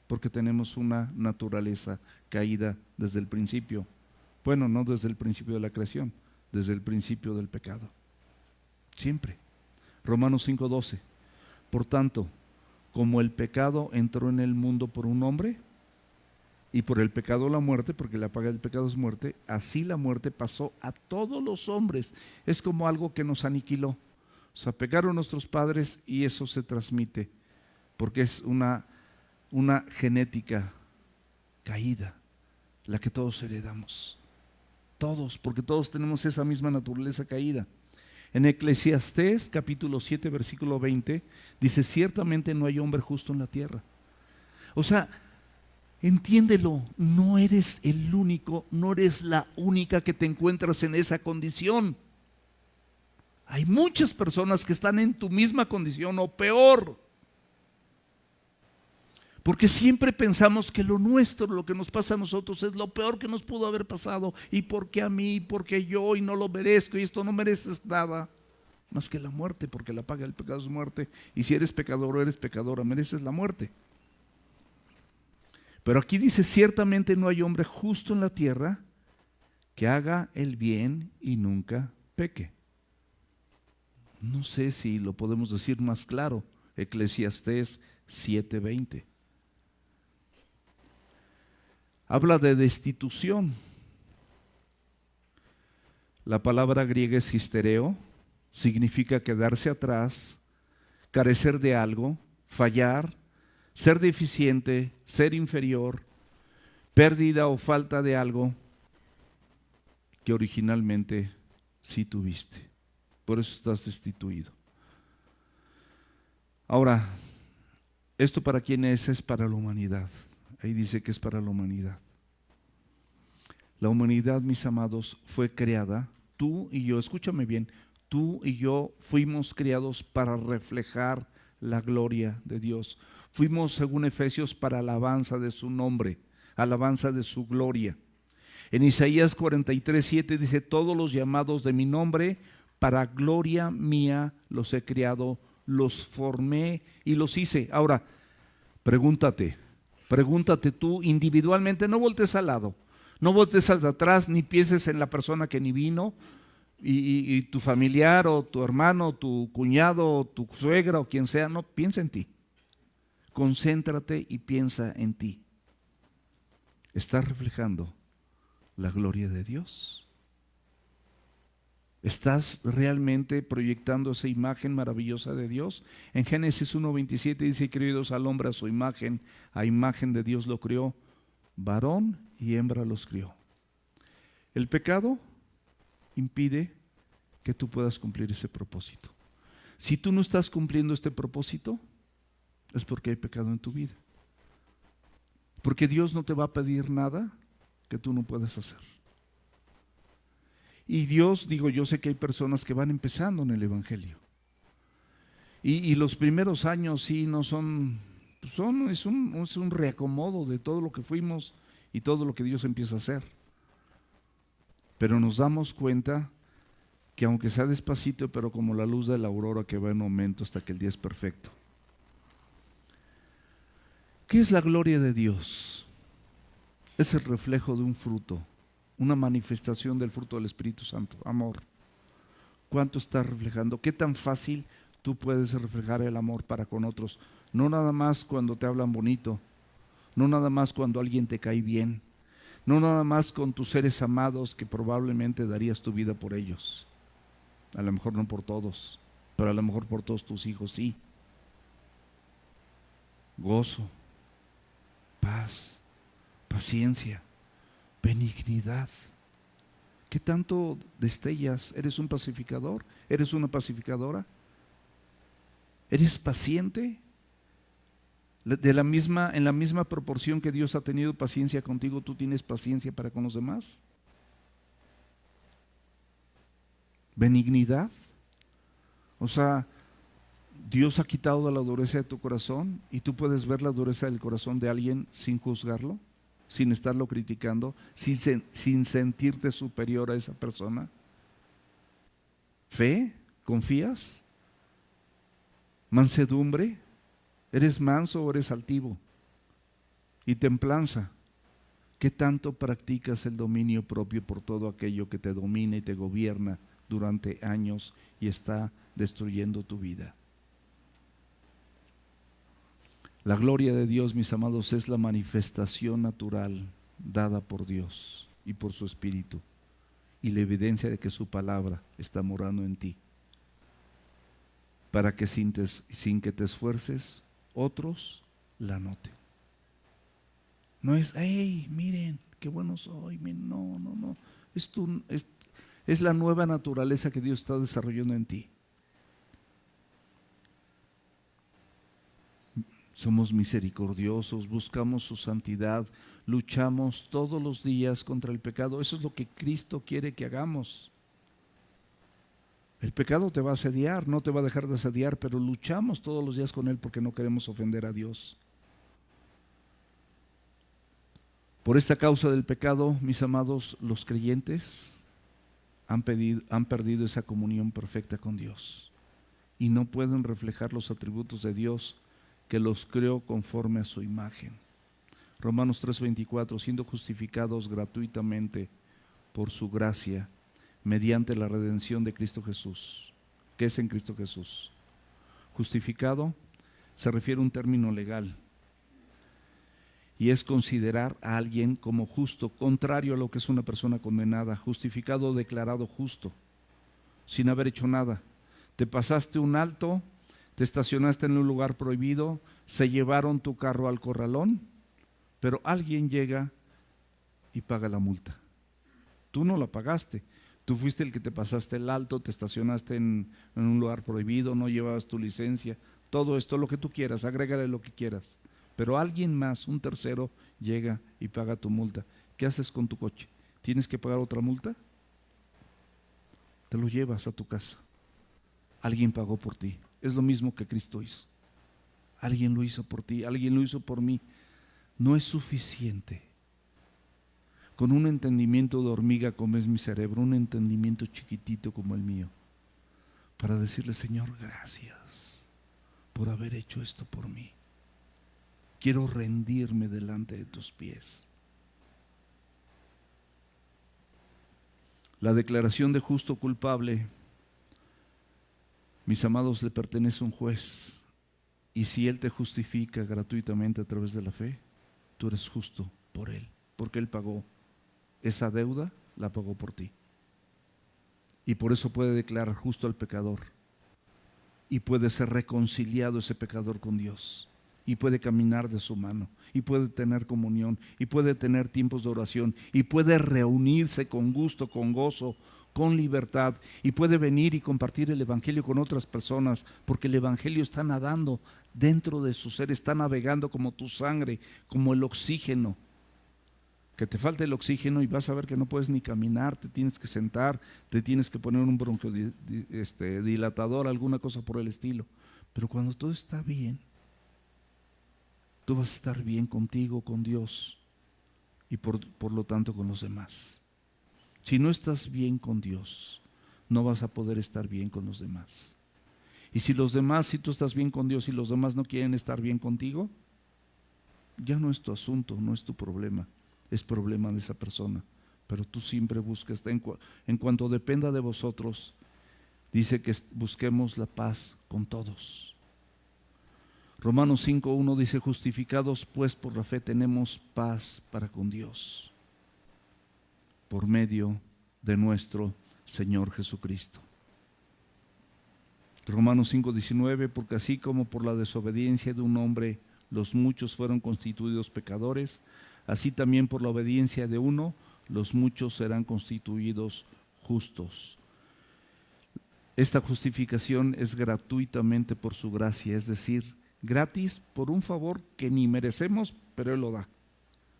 porque tenemos una naturaleza caída desde el principio. Bueno, no desde el principio de la creación, desde el principio del pecado. Siempre. Romanos 5:12. Por tanto, como el pecado entró en el mundo por un hombre, y por el pecado la muerte, porque la paga del pecado es muerte, así la muerte pasó a todos los hombres. Es como algo que nos aniquiló. O sea, pecaron nuestros padres y eso se transmite, porque es una genética caída, la que todos heredamos. Todos, porque todos tenemos esa misma naturaleza caída. En Eclesiastés capítulo 7 versículo 20 dice: ciertamente no hay hombre justo en la tierra. O sea, entiéndelo, no eres el único, no eres la única que te encuentras en esa condición. Hay muchas personas que están en tu misma condición o peor. Porque siempre pensamos que lo nuestro, lo que nos pasa a nosotros es lo peor que nos pudo haber pasado. ¿Y por qué a mí? ¿Por qué yo? Y no lo merezco, y esto no mereces nada más que la muerte, porque la paga del pecado es muerte. Y si eres pecador o eres pecadora, mereces la muerte. Pero aquí dice: ciertamente no hay hombre justo en la tierra que haga el bien y nunca peque. No sé si lo podemos decir más claro. Eclesiastés 7:20. Habla de destitución. La palabra griega es histereo, significa quedarse atrás, carecer de algo, fallar, ser deficiente, ser inferior, pérdida o falta de algo que originalmente sí tuviste. Por eso estás destituido. Ahora, ¿esto para quién es? Es para la humanidad. Ahí dice que es para la humanidad. La humanidad, mis amados, fue creada, tú y yo, escúchame bien, tú y yo fuimos creados para reflejar la gloria de Dios. Fuimos, según Efesios, para alabanza de su nombre, alabanza de su gloria. En Isaías 43:7 dice: todos los llamados de mi nombre, para gloria mía los he creado, los formé y los hice. Ahora, pregúntate tú individualmente, no voltees al lado, no voltees hacia atrás, ni pienses en la persona que ni vino, y tu familiar o tu hermano, tu cuñado, o tu suegra o quien sea. No, piensa en ti. Concéntrate y piensa en ti. ¿Estás reflejando la gloria de Dios? ¿Estás realmente proyectando esa imagen maravillosa de Dios? En Génesis 1:27 dice: creó Dios al hombre a su imagen, a imagen de Dios lo creó, varón y hembra los crió. El pecado impide que tú puedas cumplir ese propósito. Si tú no estás cumpliendo este propósito, es porque hay pecado en tu vida. Porque Dios no te va a pedir nada que tú no puedas hacer. Y Dios, yo sé que hay personas que van empezando en el Evangelio. Y los primeros años sí no es un reacomodo de todo lo que fuimos y todo lo que Dios empieza a hacer. Pero nos damos cuenta que aunque sea despacito, pero como la luz de la aurora que va en aumento hasta que el día es perfecto. ¿Qué es la gloria de Dios? Es el reflejo de un fruto, una manifestación del fruto del Espíritu Santo, amor. ¿Cuánto estás reflejando? ¿Qué tan fácil tú puedes reflejar el amor para con otros? No nada más cuando te hablan bonito, no nada más cuando alguien te cae bien, No nada más con tus seres amados que probablemente darías tu vida por ellos. A lo mejor no por todos, pero a lo mejor por todos tus hijos sí. Gozo, paz, paciencia, benignidad. ¿Qué tanto destellas? ¿Eres un pacificador? ¿Eres una pacificadora? ¿Eres paciente? En la misma proporción que Dios ha tenido paciencia contigo, ¿tú tienes paciencia para con los demás? Benignidad. O sea, Dios ha quitado la dureza de tu corazón y tú puedes ver la dureza del corazón de alguien sin juzgarlo, sin estarlo criticando, sin sentirte superior a esa persona. Fe, ¿confías? Mansedumbre, ¿eres manso o eres altivo? Y templanza, ¿qué tanto practicas el dominio propio por todo aquello que te domina y te gobierna durante años y está destruyendo tu vida? La gloria de Dios, mis amados, es la manifestación natural dada por Dios y por su Espíritu, y la evidencia de que su palabra está morando en ti, para que sin que te esfuerces, otros la noten. No es, hey, miren, qué bueno soy. No, no, no. Es la nueva naturaleza que Dios está desarrollando en ti. Somos misericordiosos, buscamos su santidad, luchamos todos los días contra el pecado. Eso es lo que Cristo quiere que hagamos. El pecado te va a asediar, no te va a dejar de asediar, pero luchamos todos los días con él porque no queremos ofender a Dios. Por esta causa del pecado, mis amados, los creyentes han perdido esa comunión perfecta con Dios y no pueden reflejar los atributos de Dios que los creó conforme a su imagen. Romanos 3:24, siendo justificados gratuitamente por su gracia, mediante la redención de Cristo Jesús. ¿Qué es en Cristo Jesús? Justificado se refiere a un término legal y es considerar a alguien como justo, contrario a lo que es una persona condenada. Justificado o declarado justo, sin haber hecho nada. Te pasaste un alto, te estacionaste en un lugar prohibido, se llevaron tu carro al corralón, pero alguien llega y paga la multa. Tú no la pagaste. Tú fuiste el que te pasaste el alto, te estacionaste en un lugar prohibido, no llevabas tu licencia, todo esto, lo que tú quieras, agrégale lo que quieras. Pero alguien más, un tercero, llega y paga tu multa. ¿Qué haces con tu coche? ¿Tienes que pagar otra multa? Te lo llevas a tu casa. Alguien pagó por ti. Es lo mismo que Cristo hizo. Alguien lo hizo por ti, alguien lo hizo por mí. No es suficiente con un entendimiento de hormiga como es mi cerebro, un entendimiento chiquitito como el mío, para decirle: Señor, gracias por haber hecho esto por mí. Quiero rendirme delante de tus pies. La declaración de justo culpable, mis amados, le pertenece a un juez, y si Él te justifica gratuitamente a través de la fe, tú eres justo por Él, porque Él pagó esa deuda, la pagó por ti. Y por eso puede declarar justo al pecador, y puede ser reconciliado ese pecador con Dios, y puede caminar de su mano, y puede tener comunión, y puede tener tiempos de oración, y puede reunirse con gusto, con gozo, con libertad, y puede venir y compartir el Evangelio con otras personas, porque el Evangelio está nadando dentro de su ser, está navegando como tu sangre, como el oxígeno. Que te falta el oxígeno y vas a ver que no puedes ni caminar, te tienes que sentar, te tienes que poner un bronquiodilatador, alguna cosa por el estilo. Pero cuando todo está bien, tú vas a estar bien contigo, con Dios, y por lo tanto con los demás. Si no estás bien con Dios, no vas a poder estar bien con los demás. Y si tú estás bien con Dios y los demás no quieren estar bien contigo, ya no es tu asunto, no es tu problema, es problema de esa persona. Pero tú siempre buscas, en cuanto dependa de vosotros, dice que busquemos la paz con todos. Romanos 5:1 dice: justificados pues por la fe tenemos paz para con Dios. por medio de nuestro Señor Jesucristo. Romanos 5:19, porque así como por la desobediencia de un hombre los muchos fueron constituidos pecadores, así también por la obediencia de uno los muchos serán constituidos justos. Esta justificación es gratuitamente por su gracia, es decir, gratis por un favor que ni merecemos, pero Él lo da.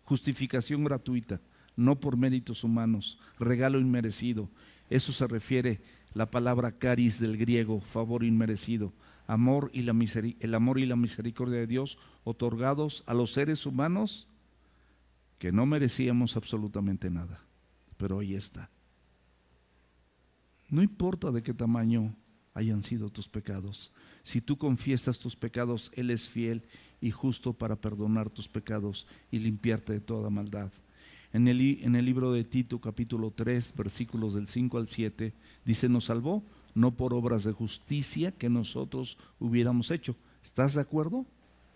Justificación gratuita, no por méritos humanos, regalo inmerecido. Eso se refiere la palabra caris del griego, favor inmerecido, el amor y la misericordia de Dios otorgados a los seres humanos que no merecíamos absolutamente nada, pero ahí está. No importa de qué tamaño hayan sido tus pecados, si tú confiesas tus pecados, Él es fiel y justo para perdonar tus pecados y limpiarte de toda maldad. En el libro de Tito, capítulo 3, versículos del 5 al 7, dice: nos salvó no por obras de justicia que nosotros hubiéramos hecho. ¿Estás de acuerdo?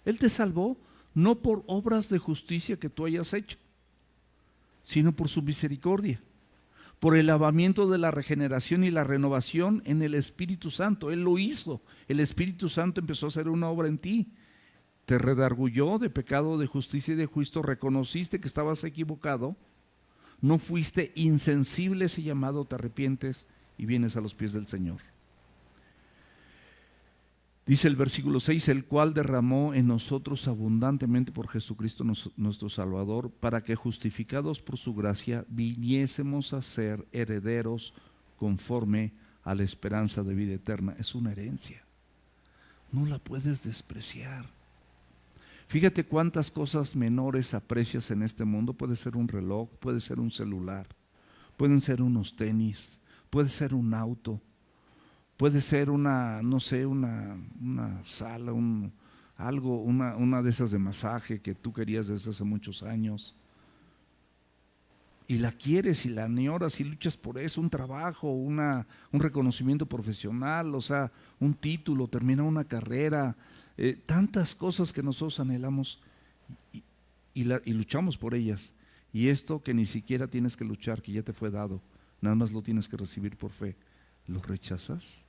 Él te salvó no por obras de justicia que tú hayas hecho, sino por su misericordia, por el lavamiento de la regeneración y la renovación en el Espíritu Santo. Él lo hizo. El Espíritu Santo empezó a hacer una obra en ti. Te redarguyó de pecado, de justicia y de juicio, reconociste que estabas equivocado, no fuiste insensible a ese llamado, te arrepientes y vienes a los pies del Señor. Dice el versículo 6, el cual derramó en nosotros abundantemente por Jesucristo nuestro Salvador, para que justificados por su gracia viniésemos a ser herederos conforme a la esperanza de vida eterna. Es una herencia, no la puedes despreciar. Fíjate cuántas cosas menores aprecias en este mundo. Puede ser un reloj, puede ser un celular, pueden ser unos tenis, puede ser un auto, puede ser una sala, una de esas de masaje que tú querías desde hace muchos años. Y la quieres y la añoras y luchas por eso, un trabajo, un reconocimiento profesional, o sea, un título, terminar una carrera. Tantas cosas que nosotros anhelamos y luchamos por ellas, y esto que ni siquiera tienes que luchar, que ya te fue dado, nada más lo tienes que recibir por fe, ¿lo rechazas?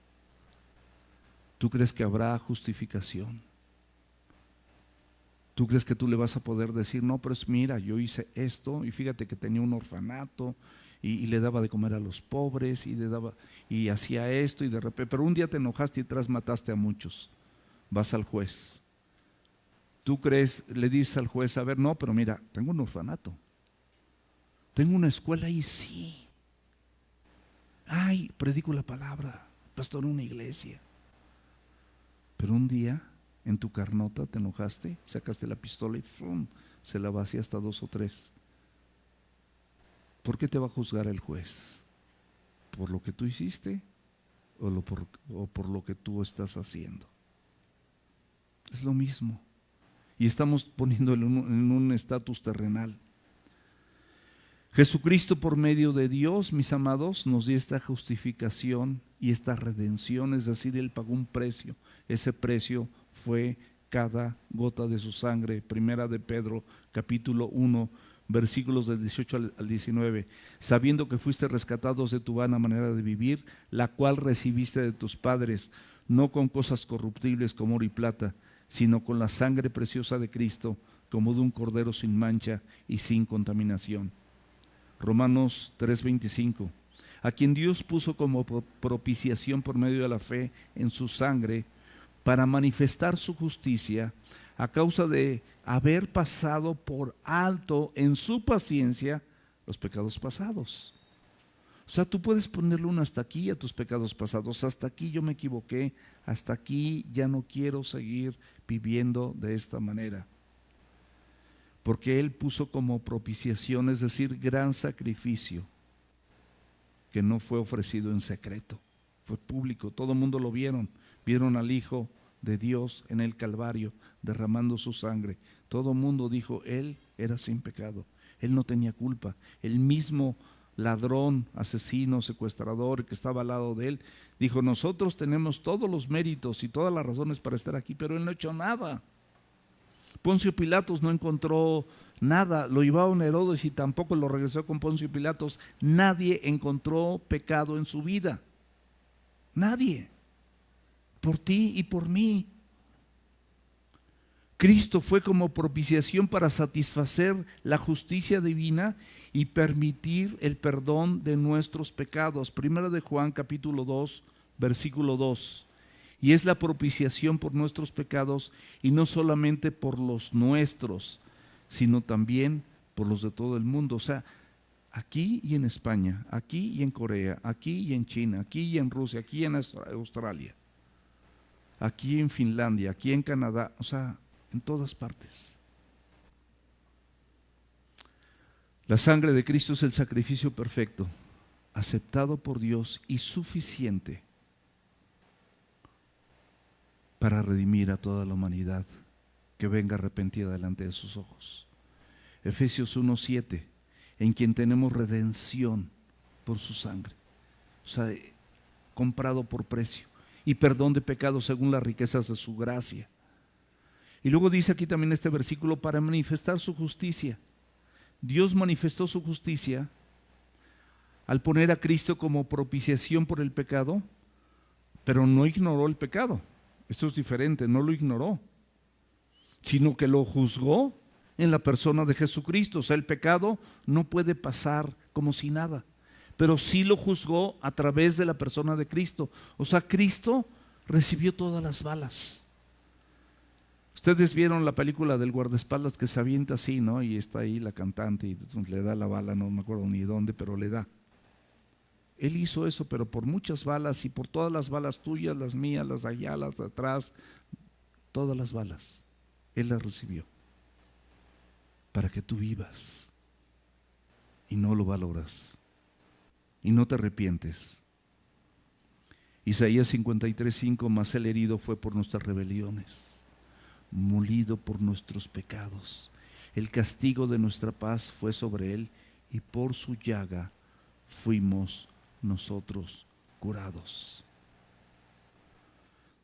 ¿Tú crees que habrá justificación? ¿Tú crees que tú le vas a poder decir, no, pero mira, yo hice esto y fíjate que tenía un orfanato y le daba de comer a los pobres y hacía esto y de repente, pero un día te enojaste y tras mataste a muchos? Vas al juez. Tú crees, le dices al juez, a ver, no, pero mira, tengo un orfanato, tengo una escuela y sí. Ay, predico la palabra, pastor en una iglesia. Pero un día en tu carnota te enojaste, sacaste la pistola y ¡fum!, se la vacía hasta 2 o 3. ¿Por qué te va a juzgar el juez? ¿Por lo que tú hiciste o por lo que tú estás haciendo? Es lo mismo. Y estamos poniéndolo en un estatus terrenal. Jesucristo, por medio de Dios, mis amados, nos dio esta justificación y esta redención, es decir, Él pagó un precio. Ese precio fue cada gota de su sangre. Primera de Pedro, capítulo 1, versículos del 18 al 19. Sabiendo que fuiste rescatados de tu vana manera de vivir, la cual recibiste de tus padres, no con cosas corruptibles como oro y plata, sino con la sangre preciosa de Cristo, como de un cordero sin mancha y sin contaminación. Romanos 3:25, a quien Dios puso como propiciación por medio de la fe en su sangre, para manifestar su justicia, a causa de haber pasado por alto en su paciencia los pecados pasados. O sea, tú puedes ponerle un hasta aquí a tus pecados pasados. Hasta aquí yo me equivoqué, hasta aquí ya no quiero seguir viviendo de esta manera. Porque Él puso como propiciación, es decir, gran sacrificio, que no fue ofrecido en secreto, fue público, todo el mundo lo vieron al Hijo de Dios en el Calvario derramando su sangre. Todo el mundo dijo, Él era sin pecado, Él no tenía culpa. El mismo ladrón, asesino, secuestrador que estaba al lado de Él, dijo, nosotros tenemos todos los méritos y todas las razones para estar aquí, pero Él no ha hecho nada. Poncio Pilatos no encontró nada, lo llevaron a Herodes y tampoco lo regresó con Poncio Pilatos. Nadie encontró pecado en su vida. Nadie. Por ti y por mí. Cristo fue como propiciación para satisfacer la justicia divina y permitir el perdón de nuestros pecados. Primera de Juan capítulo 2, versículo 2. Y es la propiciación por nuestros pecados, y no solamente por los nuestros, sino también por los de todo el mundo. O sea, aquí y en España, aquí y en Corea, aquí y en China, aquí y en Rusia, aquí y en Australia, aquí en Finlandia, aquí en Canadá, o sea, en todas partes. La sangre de Cristo es el sacrificio perfecto, aceptado por Dios y suficiente para redimir a toda la humanidad que venga arrepentida delante de sus ojos. Efesios 1:7, en quien tenemos redención por su sangre, o sea, comprado por precio, y perdón de pecados según las riquezas de su gracia. Y luego dice aquí también este versículo, para manifestar su justicia. Dios manifestó su justicia al poner a Cristo como propiciación por el pecado, pero no ignoró el pecado. Esto es diferente, no lo ignoró, sino que lo juzgó en la persona de Jesucristo. O sea, el pecado no puede pasar como si nada, pero sí lo juzgó a través de la persona de Cristo. O sea, Cristo recibió todas las balas. Ustedes vieron la película del guardaespaldas que se avienta así, ¿no? Y está ahí la cantante y le da la bala, no me acuerdo ni dónde, pero le da. Él hizo eso, pero por muchas balas y por todas las balas tuyas, las mías, las de allá, las de atrás, todas las balas, Él las recibió para que tú vivas y no lo valoras y no te arrepientes. Isaías 53:5, mas el herido fue por nuestras rebeliones, molido por nuestros pecados. El castigo de nuestra paz fue sobre él y por su llaga fuimos nosotros curados.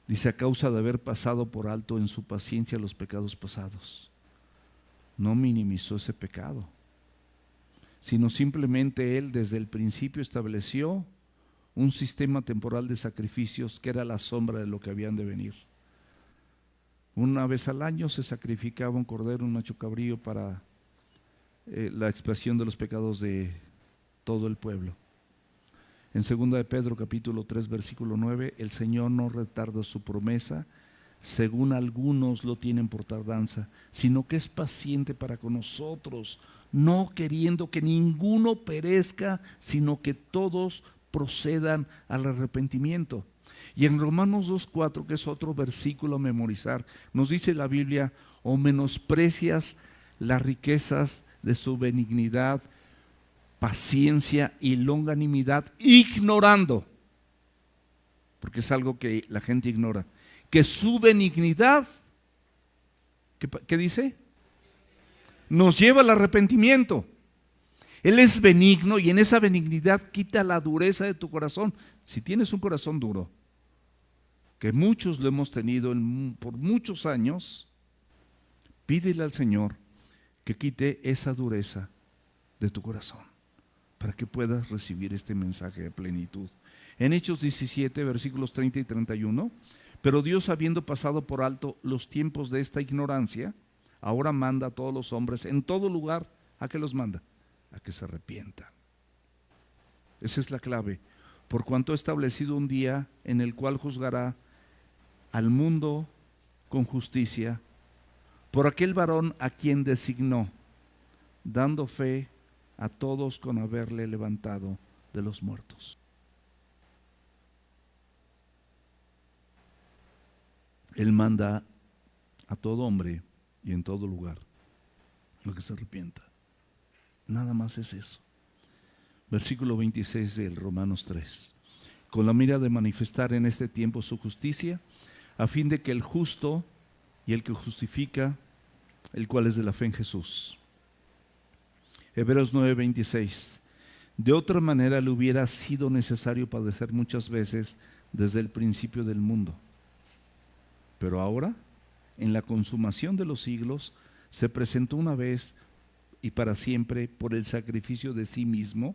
Dice, a causa de haber pasado por alto en su paciencia los pecados pasados, no minimizó ese pecado, sino simplemente él desde el principio estableció un sistema temporal de sacrificios que era la sombra de lo que habían de venir. Una vez al año se sacrificaba un cordero, un macho cabrío para la expiación de los pecados de todo el pueblo. En 2 de Pedro capítulo 3 versículo 9, el Señor no retarda su promesa, según algunos lo tienen por tardanza, sino que es paciente para con nosotros, no queriendo que ninguno perezca, sino que todos procedan al arrepentimiento. Y en Romanos 2:4, que es otro versículo a memorizar, nos dice la Biblia, o menosprecias las riquezas de su benignidad, paciencia y longanimidad, ignorando, porque es algo que la gente ignora, que su benignidad, ¿qué dice? Nos lleva al arrepentimiento. Él es benigno y en esa benignidad quita la dureza de tu corazón. Si tienes un corazón duro, que muchos lo hemos tenido por muchos años, pídele al Señor que quite esa dureza de tu corazón para que puedas recibir este mensaje de plenitud. En Hechos 17, versículos 30 y 31, pero Dios, habiendo pasado por alto los tiempos de esta ignorancia, ahora manda a todos los hombres en todo lugar. ¿A qué los manda? A que se arrepientan. Esa es la clave. Por cuanto ha establecido un día en el cual juzgará al mundo con justicia por aquel varón a quien designó, dando fe a todos con haberle levantado de los muertos. Él manda a todo hombre y en todo lugar lo que se arrepienta. Nada más es eso. Versículo 26 del Romanos 3. Con la mira de manifestar en este tiempo su justicia, a fin de que el justo y el que justifica, el cual es de la fe en Jesús. Hebreos 9:26. De otra manera le hubiera sido necesario padecer muchas veces desde el principio del mundo. Pero ahora en la consumación de los siglos, se presentó una vez y para siempre por el sacrificio de sí mismo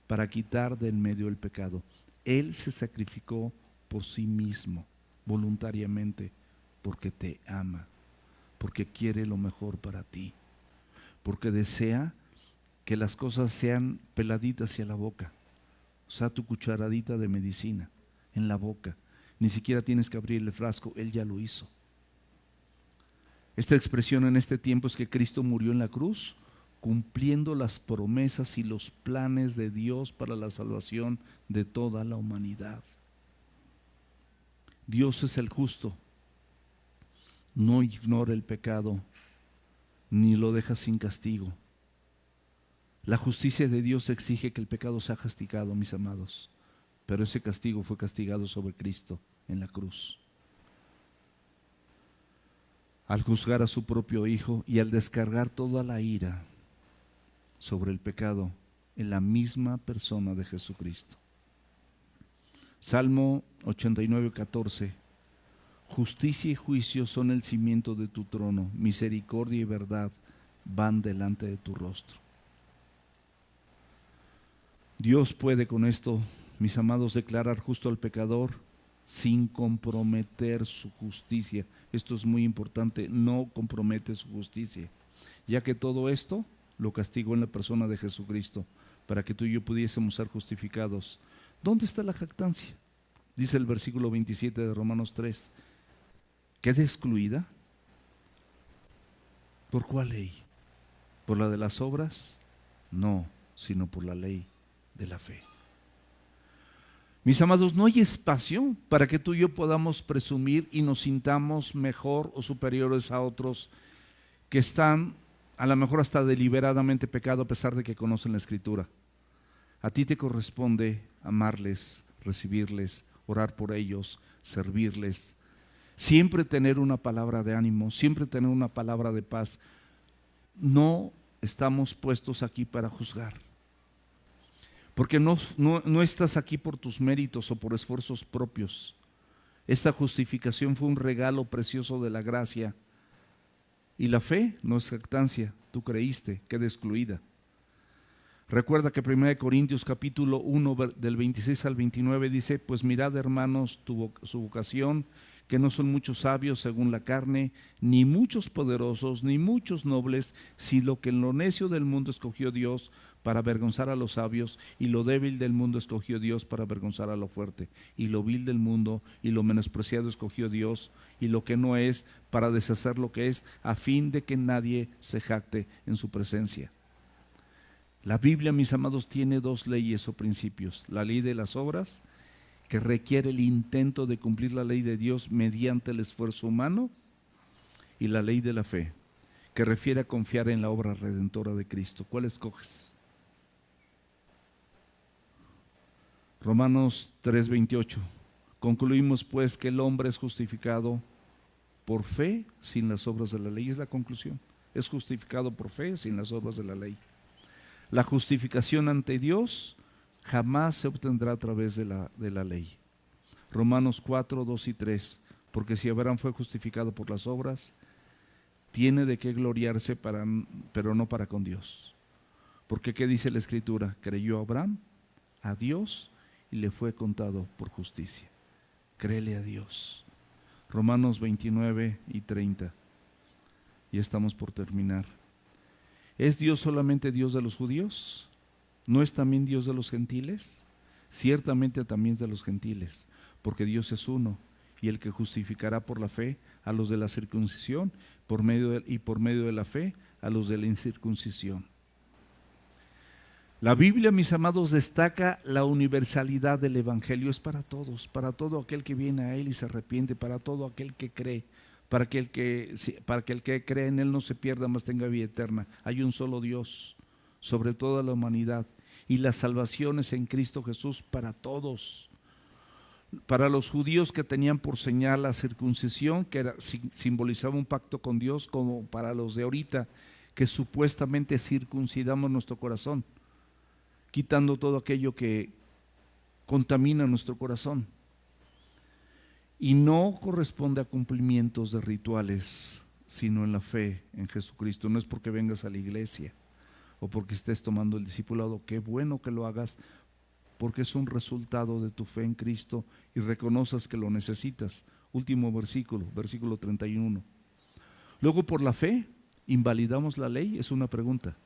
para quitar del medio el pecado. Él se sacrificó por sí mismo, voluntariamente, porque te ama, porque quiere lo mejor para ti, porque desea que las cosas sean peladitas hacia la boca, o sea, tu cucharadita de medicina en la boca. Ni siquiera tienes que abrir el frasco, Él ya lo hizo. Esta expresión en este tiempo es que Cristo murió en la cruz, cumpliendo las promesas y los planes de Dios para la salvación de toda la humanidad. Dios es el justo, no ignora el pecado, ni lo deja sin castigo. La justicia de Dios exige que el pecado sea castigado, mis amados, pero ese castigo fue castigado sobre Cristo en la cruz. Al juzgar a su propio Hijo y al descargar toda la ira sobre el pecado en la misma persona de Jesucristo. Salmo 89:14. Justicia y juicio son el cimiento de tu trono, misericordia y verdad van delante de tu rostro. Dios puede con esto, mis amados, declarar justo al pecador sin comprometer su justicia. Esto es muy importante, no compromete su justicia, ya que todo esto lo castigó en la persona de Jesucristo, para que tú y yo pudiésemos ser justificados. ¿Dónde está la jactancia? Dice el versículo 27 de Romanos 3. ¿Queda excluida? ¿Por cuál ley? ¿Por la de las obras? No, sino por la ley de la fe. Mis amados, no hay espacio para que tú y yo podamos presumir y nos sintamos mejor o superiores a otros que están a lo mejor hasta deliberadamente pecado a pesar de que conocen la Escritura. A ti te corresponde amarles, recibirles, orar por ellos, servirles, siempre tener una palabra de ánimo, siempre tener una palabra de paz. No estamos puestos aquí para juzgar, porque no estás aquí por tus méritos o por esfuerzos propios. Esta justificación fue un regalo precioso de la gracia. Y la fe no es jactancia, tú creíste, queda excluida. Recuerda que 1 Corintios capítulo 1 del 26 al 29 dice, pues mirad hermanos su vocación, que no son muchos sabios según la carne, ni muchos poderosos, ni muchos nobles, sino que en lo necio del mundo escogió Dios para avergonzar a los sabios, y lo débil del mundo escogió Dios para avergonzar a lo fuerte, y lo vil del mundo y lo menospreciado escogió Dios, y lo que no es para deshacer lo que es, a fin de que nadie se jacte en su presencia. La Biblia, mis amados, tiene dos leyes o principios: la ley de las obras, que requiere el intento de cumplir la ley de Dios mediante el esfuerzo humano, y la ley de la fe, que refiere a confiar en la obra redentora de Cristo. ¿Cuál escoges? Romanos 3:28. Concluimos pues que el hombre es justificado por fe sin las obras de la ley. Es la conclusión. Es justificado por fe sin las obras de la ley. La justificación ante Dios jamás se obtendrá a través de la ley. Romanos 4:2 y 3. Porque si Abraham fue justificado por las obras, tiene de qué gloriarse, pero no para con Dios. Porque ¿qué dice la Escritura? Creyó Abraham a Dios y le fue contado por justicia. Créele a Dios. Romanos 29 y 30. Ya estamos por terminar. ¿Es Dios solamente Dios de los judíos? ¿No es también Dios de los gentiles? Ciertamente también es de los gentiles, porque Dios es uno, y el que justificará por la fe a los de la circuncisión por medio de la fe a los de la incircuncisión. La Biblia, mis amados, destaca la universalidad del Evangelio. Es para todos, para todo aquel que viene a Él y se arrepiente, para todo aquel que cree, para que el que cree en Él no se pierda, mas tenga vida eterna. Hay un solo Dios sobre toda la humanidad, y la salvación es en Cristo Jesús para todos. Para los judíos, que tenían por señal la circuncisión, que simbolizaba un pacto con Dios, como para los de ahorita, que supuestamente circuncidamos nuestro corazón, quitando todo aquello que contamina nuestro corazón. Y no corresponde a cumplimientos de rituales, sino en la fe en Jesucristo. No es porque vengas a la iglesia o porque estés tomando el discipulado, qué bueno que lo hagas, porque es un resultado de tu fe en Cristo y reconoces que lo necesitas. Último versículo, versículo 31. Luego, por la fe, ¿invalidamos la ley? Es una pregunta.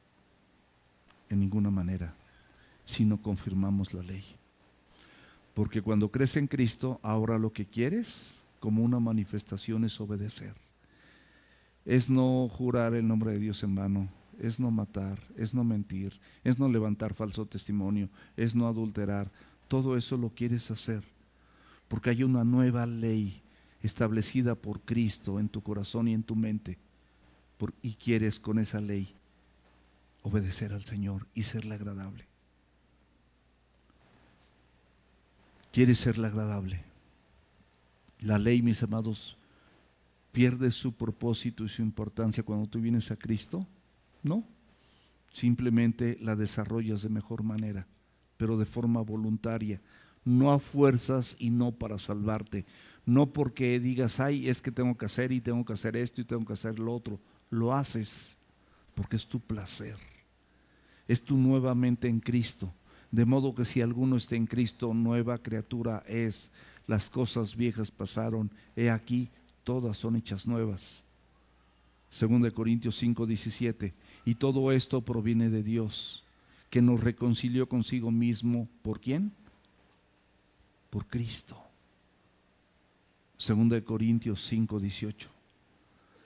En ninguna manera, sino confirmamos la ley. Porque cuando crees en Cristo, ahora lo que quieres, como una manifestación, es obedecer. Es no jurar el nombre de Dios en vano, es no matar, es no mentir, es no levantar falso testimonio, es no adulterar. Todo eso lo quieres hacer, porque hay una nueva ley establecida por Cristo en tu corazón y en tu mente, y quieres con esa ley obedecer al Señor y serle agradable. Quieres serle agradable. La ley, mis amados, pierde su propósito y su importancia cuando tú vienes a Cristo. No, simplemente la desarrollas de mejor manera, pero de forma voluntaria, no a fuerzas y no para salvarte, no porque digas, ay, es que tengo que hacer y tengo que hacer esto y tengo que hacer lo otro. Lo haces porque es tu placer, es tu nuevamente en Cristo. De modo que si alguno está en Cristo, nueva criatura es. Las cosas viejas pasaron, he aquí, todas son hechas nuevas. 2 Corintios 5:17. Y todo esto proviene de Dios, que nos reconcilió consigo mismo. ¿Por quién? Por Cristo. 2 Corintios 5:18.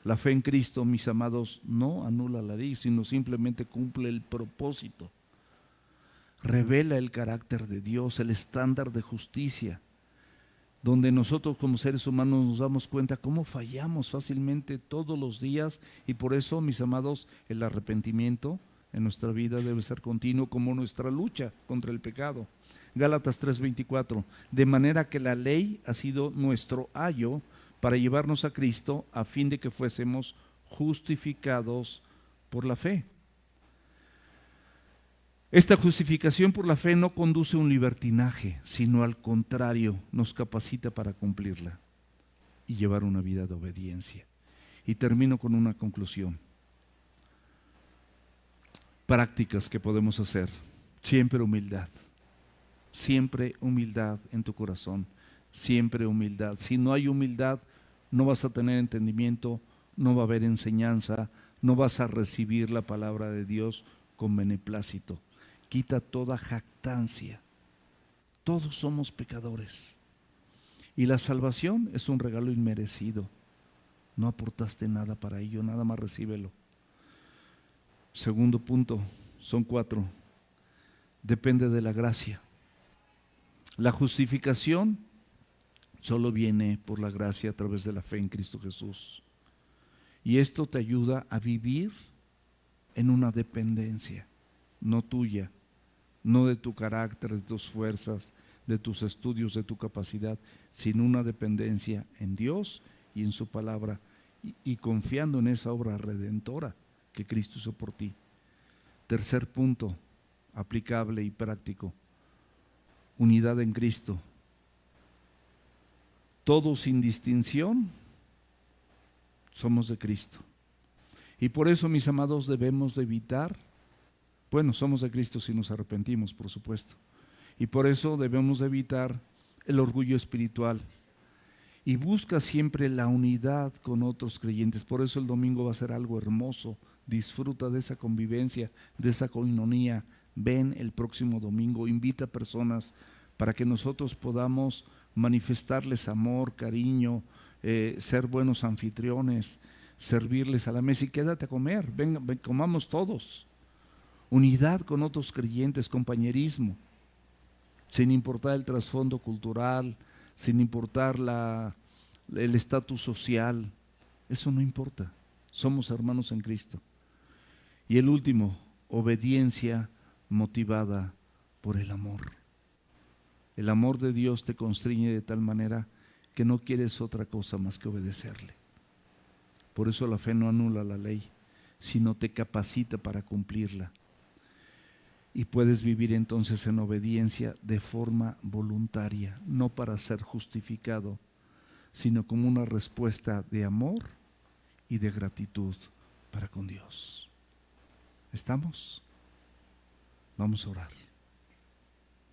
La fe en Cristo, mis amados, no anula la ley, sino simplemente cumple el propósito. Revela el carácter de Dios, el estándar de justicia, donde nosotros como seres humanos nos damos cuenta cómo fallamos fácilmente todos los días, y por eso, mis amados, el arrepentimiento en nuestra vida debe ser continuo, como nuestra lucha contra el pecado. Gálatas 3:24. De manera que la ley ha sido nuestro ayo para llevarnos a Cristo, a fin de que fuésemos justificados por la fe. Esta justificación por la fe no conduce a un libertinaje, sino al contrario, nos capacita para cumplirla y llevar una vida de obediencia. Y termino con una conclusión. Prácticas que podemos hacer. Siempre humildad en tu corazón, siempre humildad. Si no hay humildad, no vas a tener entendimiento, no va a haber enseñanza, no vas a recibir la palabra de Dios con beneplácito. Quita toda jactancia. Todos somos pecadores. Y la salvación es un regalo inmerecido. No aportaste nada para ello, nada más recíbelo. Segundo punto, son 4. Depende de la gracia. La justificación solo viene por la gracia a través de la fe en Cristo Jesús. Y esto te ayuda a vivir en una dependencia, no tuya, no de tu carácter, de tus fuerzas, de tus estudios, de tu capacidad, sino una dependencia en Dios y en su palabra, y confiando en esa obra redentora que Cristo hizo por ti. Tercer punto, aplicable y práctico: unidad en Cristo. Todos sin distinción somos de Cristo. Y por eso, mis amados, debemos de evitar, somos de Cristo si nos arrepentimos, por supuesto. Y por eso debemos de evitar el orgullo espiritual. Y busca siempre la unidad con otros creyentes. Por eso el domingo va a ser algo hermoso. Disfruta de esa convivencia, de esa coinonía. Ven el próximo domingo, invita a personas para que nosotros podamos manifestarles amor, cariño, ser buenos anfitriones, servirles a la mesa, y quédate a comer. Ven, comamos todos. Unidad con otros creyentes, compañerismo, sin importar el trasfondo cultural, sin importar el estatus social. Eso no importa. Somos hermanos en Cristo. Y el último, obediencia motivada por el amor. El amor de Dios te constriñe de tal manera que no quieres otra cosa más que obedecerle. Por eso la fe no anula la ley, sino te capacita para cumplirla. Y puedes vivir entonces en obediencia de forma voluntaria, no para ser justificado, sino como una respuesta de amor y de gratitud para con Dios. ¿Estamos? Vamos a orar.